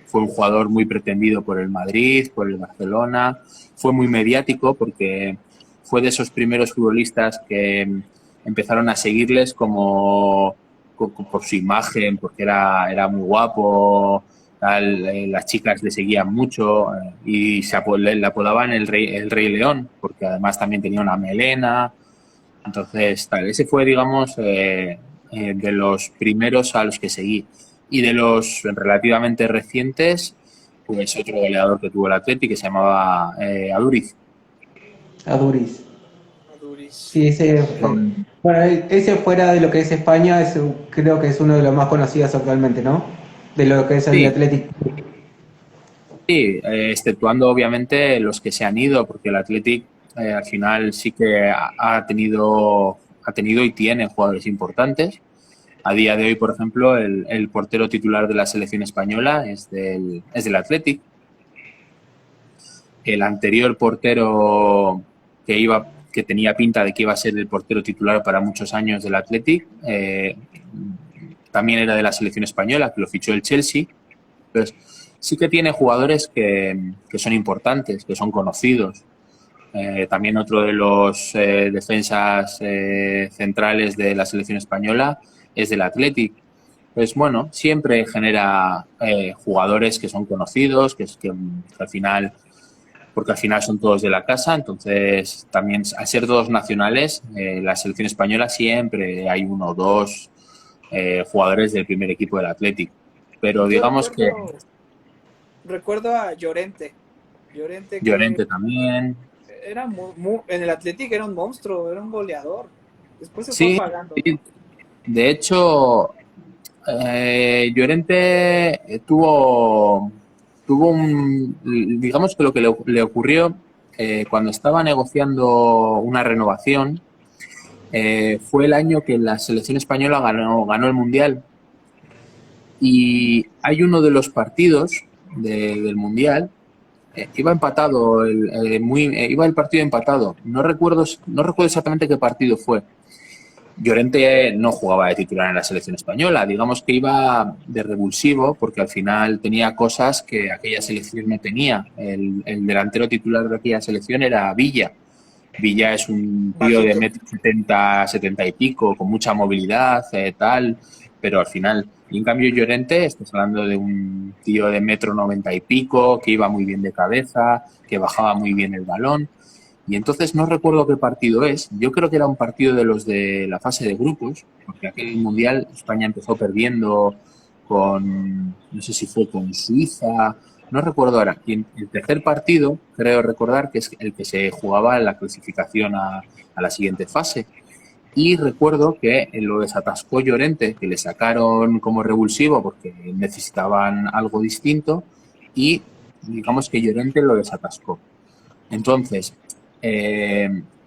fue un jugador muy pretendido por el Madrid, por el Barcelona, fue muy mediático porque fue de esos primeros futbolistas que empezaron a seguirles como por su imagen, porque era muy guapo, las chicas le seguían mucho y le apodaban el Rey León, porque además también tenía una melena. Entonces, ese fue, digamos, de los primeros a los que seguí. Y de los relativamente recientes, pues otro goleador que tuvo el Athletic que se llamaba Aduriz. Aduriz. Sí, bueno, ese fuera de lo que es España, creo que es uno de los más conocidos actualmente, ¿no? De lo que es el Athletic. Sí, exceptuando obviamente los que se han ido, porque el Athletic al final sí que ha tenido y tiene jugadores importantes. A día de hoy, por ejemplo, el portero titular de la selección española es del Athletic. El anterior portero que tenía pinta de que iba a ser el portero titular para muchos años del Athletic, también era de la selección española, que lo fichó el Chelsea. Entonces, sí que tiene jugadores que son importantes, que son conocidos. También otro de los defensas centrales de la selección española es del Athletic. Pues bueno, siempre genera jugadores que son conocidos, que al final, porque al final son todos de la casa, entonces también al ser todos nacionales, la selección española siempre hay 1 o 2 jugadores del primer equipo del Athletic. Pero digamos que... Recuerdo a Llorente. Llorente también. Era en el Athletic era un monstruo, era un goleador. Después se fue apagando. Sí. De hecho, Llorente tuvo digamos que lo que le ocurrió cuando estaba negociando una renovación fue el año que la selección española ganó el Mundial. Y hay uno de los partidos del Mundial, iba empatado, iba el partido empatado. No recuerdo exactamente qué partido fue. Llorente no jugaba de titular en la selección española, digamos que iba de revulsivo porque al final tenía cosas que aquella selección no tenía. El delantero titular de aquella selección era Villa. Villa es un tío de 1,70 m y pico, con mucha movilidad, tal, pero al final, y en cambio Llorente, estás hablando de un tío de 1,90 m y pico, que iba muy bien de cabeza, que bajaba muy bien el balón. Y entonces no recuerdo qué partido es. Yo creo que era un partido de los de la fase de grupos, porque aquel Mundial España empezó perdiendo no sé si fue con Suiza, no recuerdo ahora. Y el tercer partido, creo recordar que es el que se jugaba en la clasificación a la siguiente fase. Y recuerdo que lo desatascó Llorente, que le sacaron como revulsivo porque necesitaban algo distinto y digamos que Llorente lo desatascó. Entonces,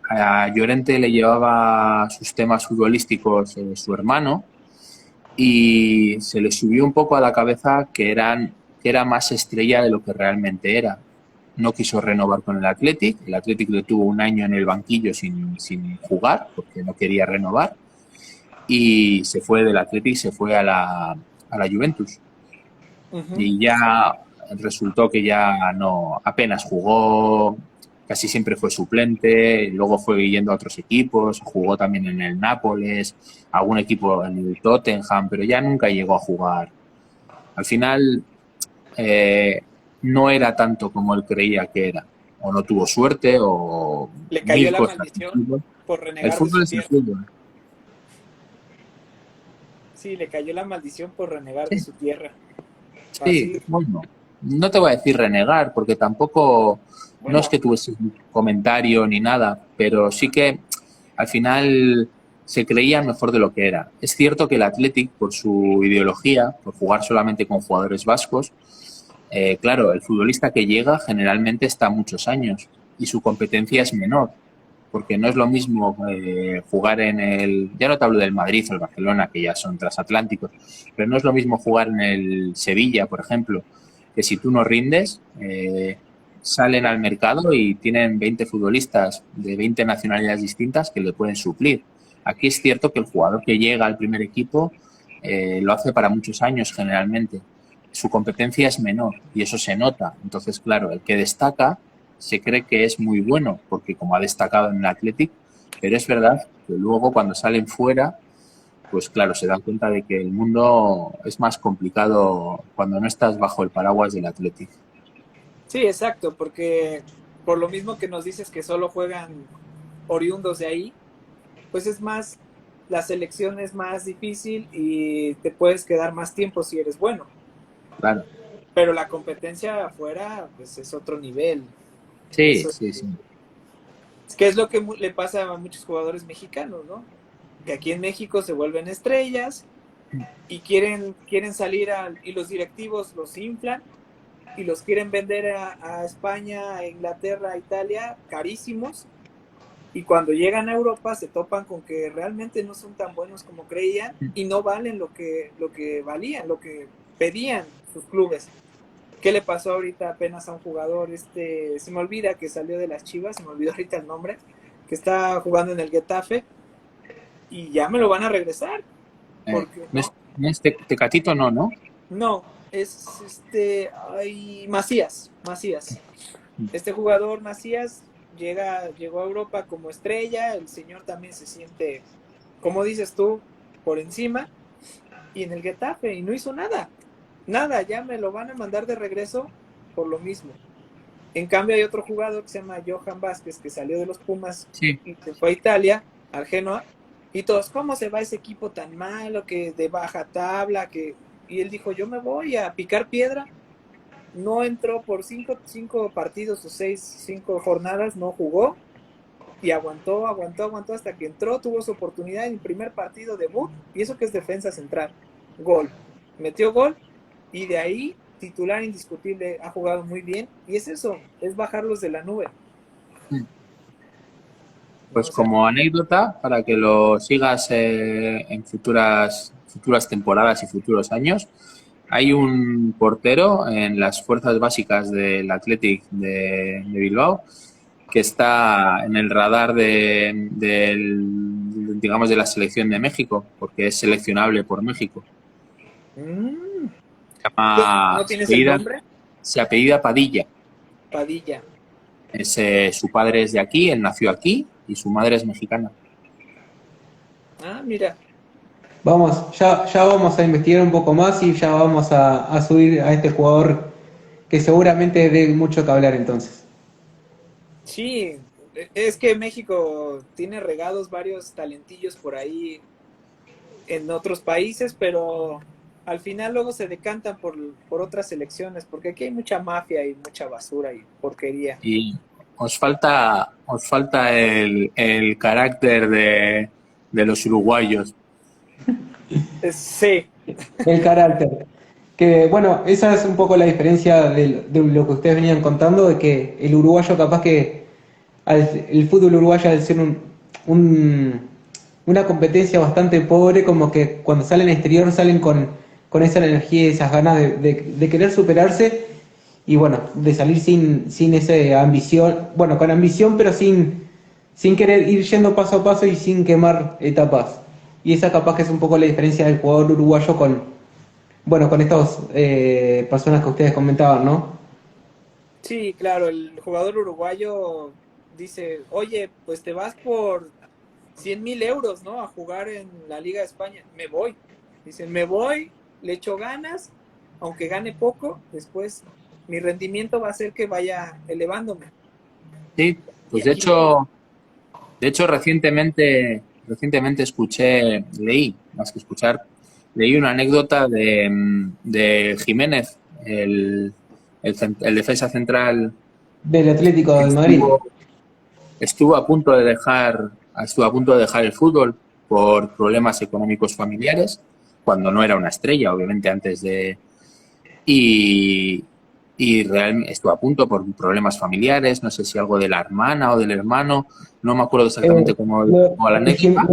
a Llorente le llevaba sus temas futbolísticos su hermano y se le subió un poco a la cabeza que era más estrella de lo que realmente era. No quiso renovar con el Athletic le tuvo un año en el banquillo sin jugar porque no quería renovar y se fue del Athletic, se fue a la Juventus y ya resultó que ya no, apenas jugó, casi siempre fue suplente, luego fue yendo a otros equipos, jugó también en el Nápoles, algún equipo en el Tottenham, pero ya nunca llegó a jugar. Al final no era tanto como él creía que era, o no tuvo suerte, o Le cayó mil la cosas. maldición por El renegar de fútbol su es el tierra. fútbol. Sí, le cayó la maldición por renegar de Sí. su tierra. Sí, Así, bueno, no te voy a decir renegar, porque tampoco, no es bueno, que tuviese un comentario ni nada, pero sí que al final se creía mejor de lo que era. Es cierto que el Athletic, por su ideología, por jugar solamente con jugadores vascos, claro, el futbolista que llega generalmente está muchos años y su competencia es menor, porque no es lo mismo jugar en el, ya no te hablo del Madrid o el Barcelona, que ya son transatlánticos, pero no es lo mismo jugar en el Sevilla, por ejemplo, que si tú no rindes, salen al mercado y tienen 20 futbolistas de 20 nacionalidades distintas que le pueden suplir. Aquí es cierto que el jugador que llega al primer equipo lo hace para muchos años generalmente. Su competencia es menor y eso se nota. Entonces, claro, el que destaca se cree que es muy bueno porque como ha destacado en el Athletic, pero es verdad que luego cuando salen fuera, pues claro, se dan cuenta de que el mundo es más complicado cuando no estás bajo el paraguas del Athletic. sí, exacto, porque por lo mismo que nos dices que solo juegan oriundos de ahí, pues es más, la selección es más difícil y te puedes quedar más tiempo si eres bueno. Claro. Pero la competencia afuera, pues es otro nivel. Sí, Eso sí, sí. es que es lo que le pasa a muchos jugadores mexicanos, ¿no? Que aquí en México se vuelven estrellas y quieren salir y los directivos los inflan y los quieren vender a España, a Inglaterra, a Italia, carísimos. Y cuando llegan a Europa se topan con que realmente no son tan buenos como creían y no valen lo que valían, lo que pedían sus clubes. ¿Qué le pasó ahorita apenas a un jugador? Se me olvida que salió de las Chivas, se me olvidó ahorita el nombre, que está jugando en el Getafe y ya me lo van a regresar. Porque No es, no es Tecatito, no, ¿no? no, es Macías. Este jugador Macías llegó a Europa como estrella, el señor también se siente, como dices tú, por encima, y en el Getafe, y no hizo nada, ya me lo van a mandar de regreso por lo mismo. En cambio hay otro jugador que se llama Johan Vázquez, que salió de los Pumas Sí. y se fue a Italia, al Genoa, y todos, ¿cómo se va ese equipo tan malo, que de baja tabla, que... Y él dijo, yo me voy a picar piedra. No entró por cinco partidos o cinco jornadas, no jugó y aguantó hasta que entró, tuvo su oportunidad en el primer partido debut, y eso que es defensa central, gol, metió gol y de ahí titular indiscutible, ha jugado muy bien y es eso, es bajarlos de la nube, ¿no? Pues O sea, como anécdota, para que lo sigas en futuras temporadas y futuros años, hay un portero en las fuerzas básicas del Athletic de Bilbao que está en el radar digamos, de la selección de México, porque es seleccionable por México. mm, Llama, ¿no tienes el nombre? se apellida Padilla. Padilla. Su padre es de aquí, él nació aquí y su madre es mexicana. Ah, mira, Vamos, ya vamos a investigar un poco más y ya vamos a subir a este jugador que seguramente dé mucho que hablar entonces. sí, es que México tiene regados varios talentillos por ahí en otros países, pero al final luego se decantan por otras selecciones, porque aquí hay mucha mafia y mucha basura y porquería. Y os falta el carácter de los uruguayos. Sí, El carácter. Que bueno, esa es un poco la diferencia de lo que ustedes venían contando, de que el uruguayo capaz que el fútbol uruguayo al ser una competencia bastante pobre, como que cuando salen al exterior salen con esa energía y esas ganas de querer superarse y bueno, de salir sin esa ambición, bueno, con ambición pero sin querer ir yendo paso a paso y sin quemar etapas. Y esa capaz que es un poco la diferencia del jugador uruguayo con estas personas que ustedes comentaban, ¿no? sí, claro, el jugador uruguayo dice, oye, pues te vas por 100,000 euros, ¿no? A jugar en la Liga de España. Me voy. Dicen, me voy, le echo ganas, aunque gane poco, después mi rendimiento va a hacer que vaya elevándome. Sí, Y pues aquí, de hecho recientemente leí, más que escuchar, leí una anécdota de Jiménez, el defensa central Del Atlético que de Madrid. estuvo a punto de dejar el fútbol por problemas económicos familiares, cuando no era una estrella, obviamente antes de y, y realmente estuvo a punto por problemas familiares, no sé si algo de la hermana o del hermano, no me acuerdo exactamente Eh, cómo la anécdota.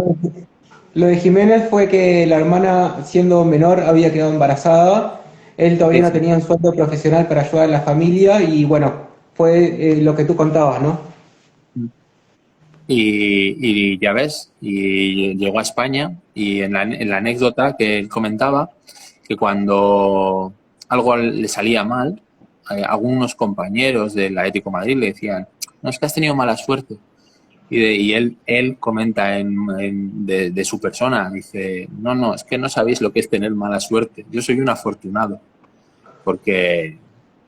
lo de Jiménez fue que la hermana, siendo menor, había quedado embarazada. Él todavía Sí, no sí. tenía un sueldo profesional para ayudar a la familia y bueno, fue lo que tú contabas, ¿no? Y ya ves, y llegó a España y en la anécdota que él comentaba, que cuando algo le salía mal, algunos compañeros del Atlético de Madrid le decían, no, es que has tenido mala suerte. Y él comenta de su persona, dice, no, no, es que no sabéis lo que es tener mala suerte. Yo soy un afortunado, porque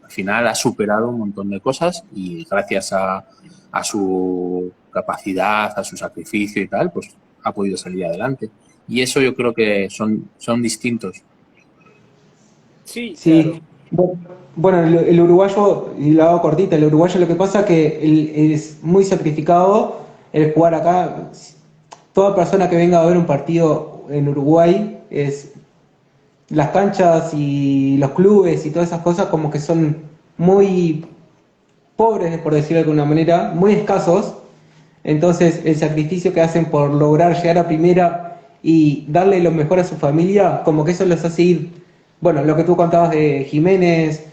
al final ha superado un montón de cosas y gracias a su capacidad, a su sacrificio y tal, pues ha podido salir adelante. Y eso yo creo que son distintos. sí, claro. Sí, bueno, el uruguayo, y la hago cortita, el uruguayo lo que pasa que es muy sacrificado el jugar acá. Toda persona que venga a ver un partido en Uruguay es las canchas y los clubes y todas esas cosas como que son muy pobres, por decirlo de alguna manera, muy escasos. Entonces el sacrificio que hacen por lograr llegar a primera y darle lo mejor a su familia, como que eso los hace ir, bueno, lo que tú contabas de Jiménez,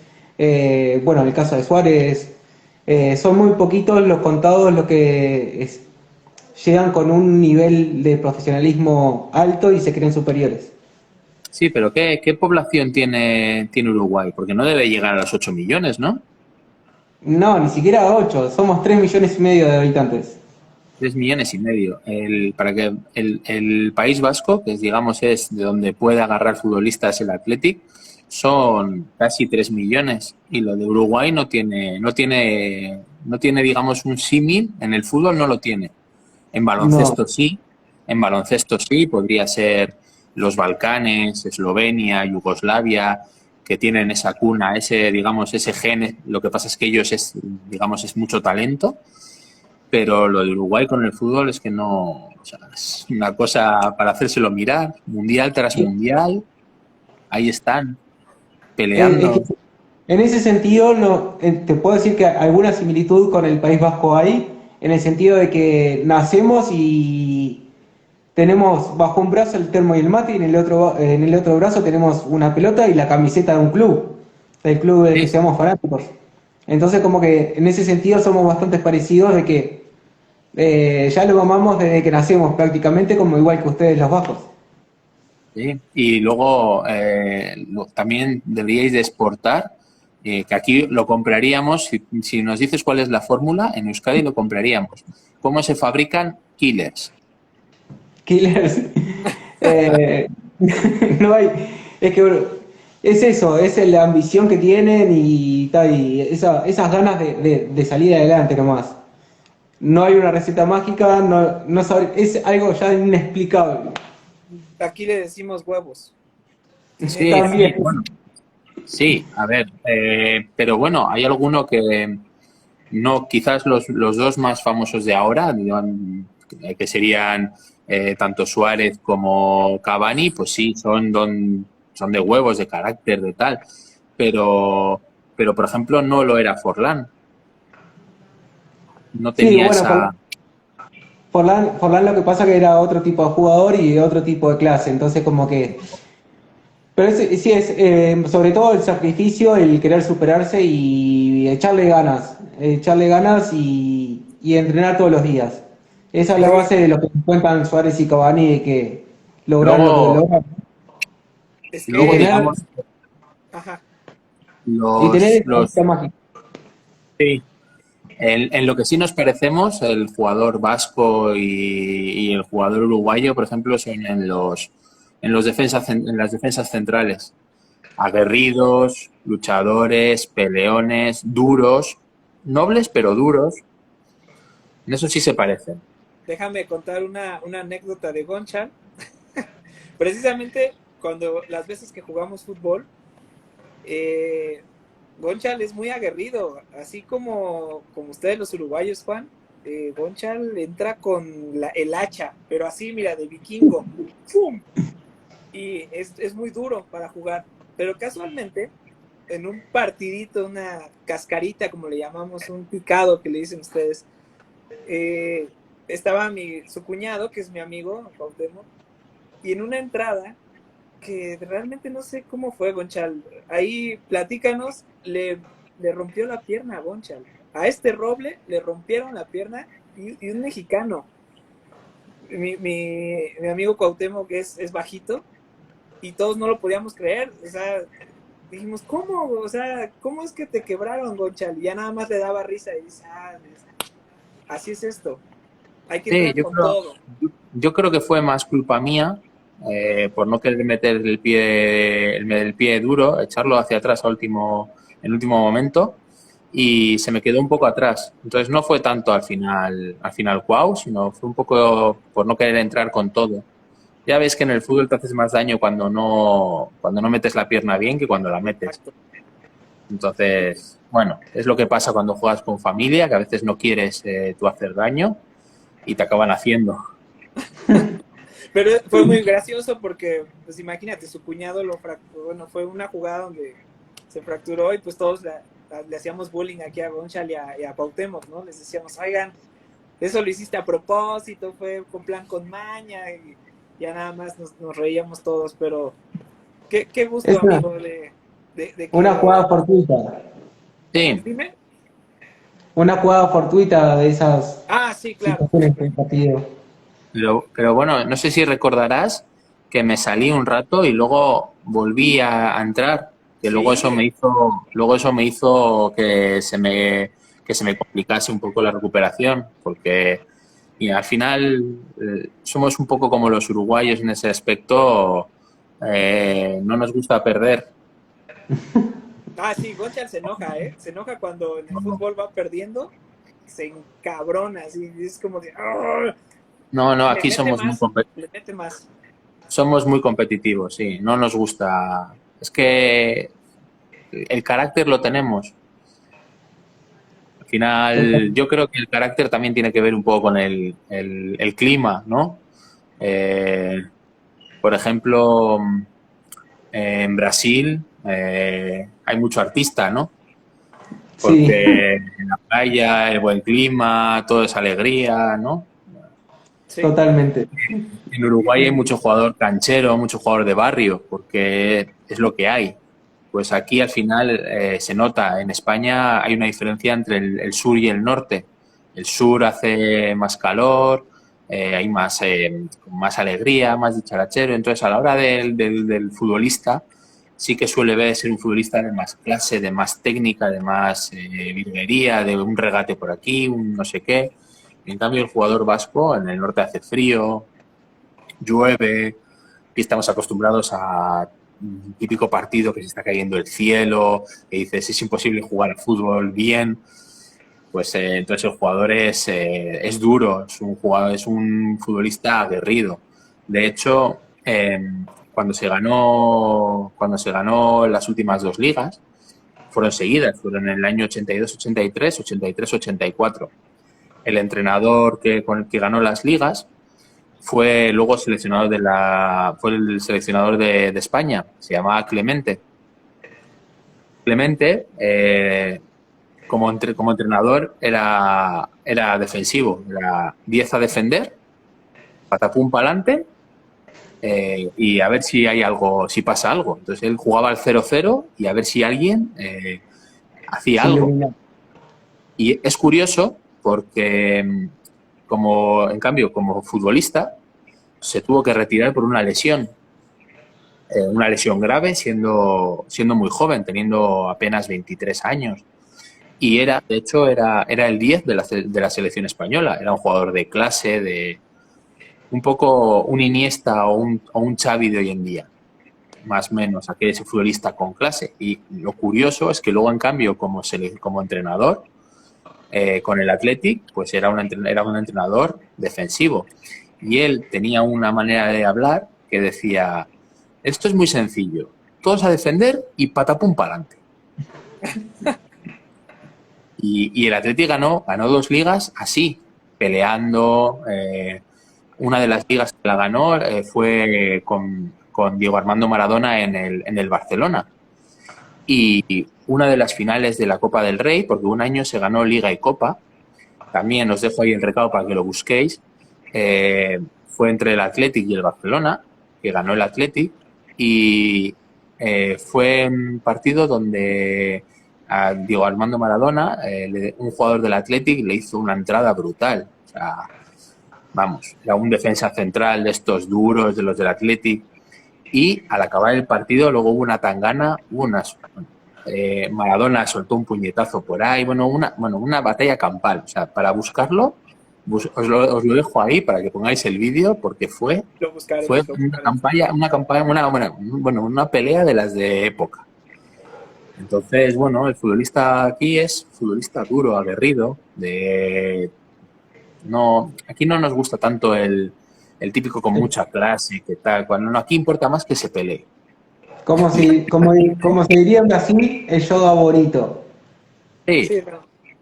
bueno, el caso de Suárez, son muy poquitos los contados los que llegan con un nivel de profesionalismo alto y se creen superiores. Sí, pero ¿qué población tiene Uruguay? Porque no debe llegar a los 8 millones, ¿no? No, ni siquiera 8, somos 3,5 millones de habitantes. 3,5 millones. Para que el País Vasco, que digamos es de donde puede agarrar futbolistas el Athletic, son casi 3 millones. Y lo de Uruguay no tiene, digamos, un símil. En el fútbol no lo tiene. En No, baloncesto sí. En baloncesto sí, podría ser los Balcanes, Eslovenia, Yugoslavia, que tienen esa cuna, digamos, ese gen. Lo que pasa es que ellos digamos, es mucho talento, pero lo de Uruguay con el fútbol es que no, o sea, es una cosa para hacérselo mirar, mundial tras mundial, ahí están, es que peleando. en ese sentido no, te puedo decir que alguna similitud con el País Vasco hay, en el sentido de que nacemos y tenemos bajo un brazo el termo y el mate y en el otro brazo tenemos una pelota y la camiseta de un club, del club del que Sí, seamos fanáticos. Entonces como que en ese sentido somos bastante parecidos de que ya lo mamamos desde que nacemos prácticamente como igual que ustedes los bajos. sí. Y luego también deberíais de exportar, que aquí lo compraríamos, si nos dices cuál es la fórmula, en Euskadi lo compraríamos. ¿Cómo se fabrican killers? Killers. Eh, no hay. Es que es eso, es la ambición que tienen y, tal, y esas ganas de salir adelante nomás. No hay una receta mágica, es algo ya inexplicable. Aquí le decimos huevos. Tiene Sí, que sí, También. haber. bueno, sí, a ver, pero bueno, hay alguno que no, quizás los dos más famosos de ahora, que serían tanto Suárez como Cavani, pues sí, son de huevos, de carácter, de tal. Pero por ejemplo, no lo era Forlán. No Sí, tenía bueno, esa... Forlán lo que pasa que era otro tipo de jugador y de otro tipo de clase, entonces como que... Pero sí es, sobre todo el sacrificio, el querer superarse y echarle ganas y entrenar todos los días. Esa es la Sí, base de lo que cuentan Suárez y Cavani, de que lograr lo que Luego, logran es y luego que, tener, digamos, ajá, y tener esa los varita mágica. sí, en lo que sí nos parecemos, el jugador vasco y el jugador uruguayo, por ejemplo, son en las defensas centrales. Aguerridos, luchadores, peleones, duros, nobles pero duros. En eso sí se parecen. déjame contar una anécdota de Gonchal. Precisamente cuando las veces que jugamos fútbol, eh, Gonchal es muy aguerrido, así como ustedes los uruguayos, Juan. Gonchal entra con el hacha, pero así, mira, de vikingo. ¡Fum! Y es muy duro para jugar. Pero casualmente, en un partidito, una cascarita, como le llamamos, un picado que le dicen ustedes, eh, estaba su cuñado, que es mi amigo, Cuauhtémoc, y en una entrada que realmente no sé cómo fue, Gonchal. Ahí platícanos, le rompió la pierna a Gonchal. A este Roble le rompieron la pierna y un mexicano. Mi amigo Cuauhtémoc es bajito y todos no lo podíamos creer. O sea, dijimos, ¿cómo? O sea, ¿cómo es que te quebraron, Gonchal? Y ya nada más le daba risa y dice, así es esto. Hay que Sí, entrar con todo. yo creo que fue más culpa mía por no querer meter el pie duro, echarlo hacia atrás en último momento y se me quedó un poco atrás. Entonces no fue tanto al final wow, sino fue un poco por no querer entrar con todo. Ya ves que en el fútbol te haces más daño cuando no metes la pierna bien que cuando la metes. Exacto. Entonces, bueno, es lo que pasa cuando juegas con familia, que a veces no quieres tú hacer daño y te acaban haciendo. Pero fue muy gracioso porque, pues imagínate, su cuñado lo fracturó. Bueno, fue una jugada donde se fracturó y pues todos le hacíamos bullying aquí a Gonchal y a Cuauhtémoc, ¿no? Les decíamos, oigan, eso lo hiciste a propósito, fue con plan con maña y ya nada más nos reíamos todos, pero qué gusto, Es amigo, de una que... jugada fortuita, Sí, Dime. una jugada fortuita de esas Ah, sí, claro. situaciones del partido. pero bueno, no sé si recordarás que me salí un rato y luego volví a entrar, que Sí, luego eso me hizo que se me complicase un poco la recuperación, porque y al final somos un poco como los uruguayos en ese aspecto, no nos gusta perder. sí, Gonchal se enoja, ¿eh? Se enoja cuando en el fútbol va perdiendo, se encabrona, así, es como de... "Arr". No, no, Le aquí mete más, le mete más. somos muy competitivos, sí, no nos gusta. Es que el carácter lo tenemos. Al final, yo creo que el carácter también tiene que ver un poco con el clima, ¿no? Eh, por ejemplo, en Brasil hay mucho artista, ¿no? Sí, Porque en la playa, el buen clima, todo es alegría, ¿no? Sí, totalmente. En Uruguay hay mucho jugador canchero, mucho jugador de barrio, porque es lo que hay. Pues aquí al final se nota, en España hay una diferencia entre el sur y el norte. El sur hace más calor, hay más alegría, más dicharachero. Entonces, a la hora del futbolista, sí que suele ser un futbolista de más clase, de más técnica, de más virguería, de un regate por aquí, un no sé qué. En cambio, el jugador vasco en el norte hace frío, llueve, y estamos acostumbrados a un típico partido que se está cayendo el cielo, que dices es imposible jugar al fútbol bien, pues entonces el jugador es duro, es un futbolista aguerrido. De hecho, cuando se ganó las últimas dos ligas, fueron seguidas, fueron en el año 82-83, 83-84. El entrenador con el que ganó las ligas fue luego seleccionador fue el seleccionador de España, se llamaba Clemente. Clemente, como entrenador, era defensivo, era 10 a defender, patapum para adelante, y a ver si hay algo, si pasa algo. Entonces él jugaba al 0-0 y a ver si alguien hacía algo. Y es curioso porque, en cambio, como futbolista, se tuvo que retirar por una lesión grave, siendo muy joven, teniendo apenas 23 años. Y de hecho, era el 10 de la selección española. Era un jugador de clase, un poco un Iniesta o un Xavi de hoy en día, más o menos, aquel ese futbolista con clase. Y lo curioso es que luego, en cambio, como entrenador, con el Athletic, pues era un entrenador defensivo. Y él tenía una manera de hablar que decía: esto es muy sencillo, todos a defender y patapum para adelante. Y el Athletic ganó 2 ligas así, peleando. Una de las ligas que la ganó fue con Diego Armando Maradona en el Barcelona. Y una de las finales de la Copa del Rey, porque un año se ganó Liga y Copa, también os dejo ahí el recado para que lo busquéis, fue entre el Athletic y el Barcelona, que ganó el Athletic, y fue un partido donde a Diego Armando Maradona, un jugador del Athletic, le hizo una entrada brutal. O sea, vamos, era un defensa central de estos duros, de los del Athletic, y al acabar el partido luego hubo una tangana, Maradona soltó un puñetazo por ahí, una batalla campal. O sea, para buscarlo, os lo dejo ahí para que pongáis el vídeo, porque fue una pelea de las de época. Entonces, el futbolista aquí es futbolista duro, aguerrido, aquí no nos gusta tanto el típico con mucha clase, que tal, aquí importa más que se pelee. Como se diría en Brasil, el yodo favorito. Sí,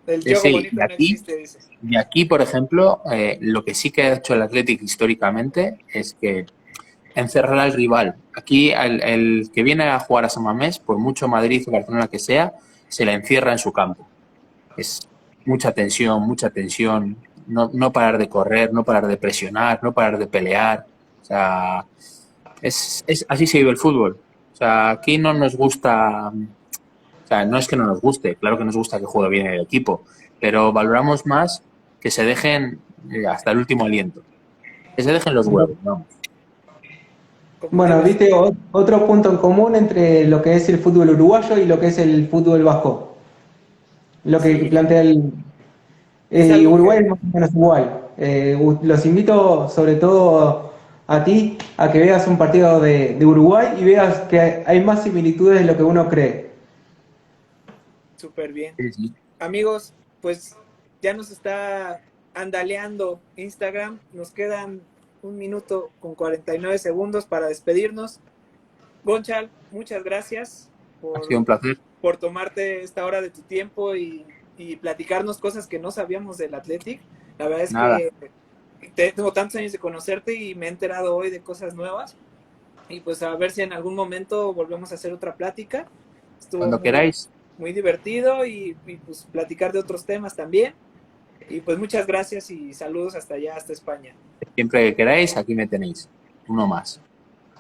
el yodo bonito no existe, dice. Y aquí, por ejemplo, lo que sí que ha hecho el Athletic históricamente es que encerrar al rival. Aquí el que viene a jugar a San Mamés, por mucho Madrid o Barcelona que sea, se la encierra en su campo. Es mucha tensión, no parar de correr, no parar de presionar, no parar de pelear. O sea, así se vive el fútbol. O sea, aquí no nos gusta, o sea, no es que no nos guste, claro que nos gusta que juegue bien el equipo, pero valoramos más que se dejen hasta el último aliento. Que se dejen los huevos, vamos. Bueno, viste otro punto en común entre lo que es el fútbol uruguayo y lo que es el fútbol vasco. Lo que plantea Uruguay es más o menos igual. Los invito sobre todo a ti a que veas un partido de Uruguay y veas que hay más similitudes de lo que uno cree. Súper bien. Sí. Amigos, pues ya nos está andaleando Instagram. Nos quedan 1 minuto con 49 segundos para despedirnos. Gonchal, muchas gracias Ha sido un placer. por tomarte esta hora de tu tiempo y platicarnos cosas que no sabíamos del Athletic. La verdad es que tengo tantos años de conocerte y me he enterado hoy de cosas nuevas. Y pues a ver si en algún momento volvemos a hacer otra plática. Estuvo Cuando queráis. Muy divertido y pues platicar de otros temas también. Y pues muchas gracias y saludos hasta allá, hasta España. Siempre que queráis, aquí me tenéis. Uno más.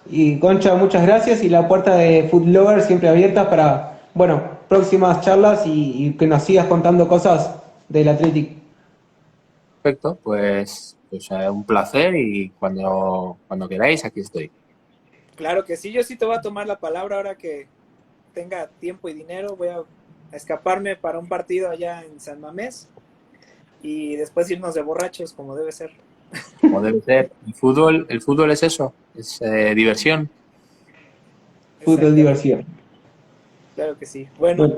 Y Concha, muchas gracias y la puerta de Food Lover siempre abierta para, próximas charlas y que nos sigas contando cosas del Athletic. Perfecto, pues un placer y cuando queráis, aquí estoy. Claro que sí, yo sí te voy a tomar la palabra ahora que tenga tiempo y dinero. Voy a escaparme para un partido allá en San Mamés y después irnos de borrachos como debe ser. Como debe ser. El fútbol es eso, es diversión. Fútbol, diversión. Claro que sí. Bueno,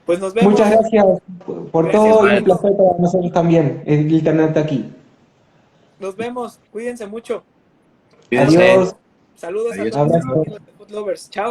pues nos vemos. Muchas gracias por Gracias, todo y un Marcos. placer para nosotros también, el internet aquí. Nos vemos, cuídense mucho. Cuídense. Adiós. Saludos Adiós. a todos los Abrazo. amigos de Food Lovers. Chao.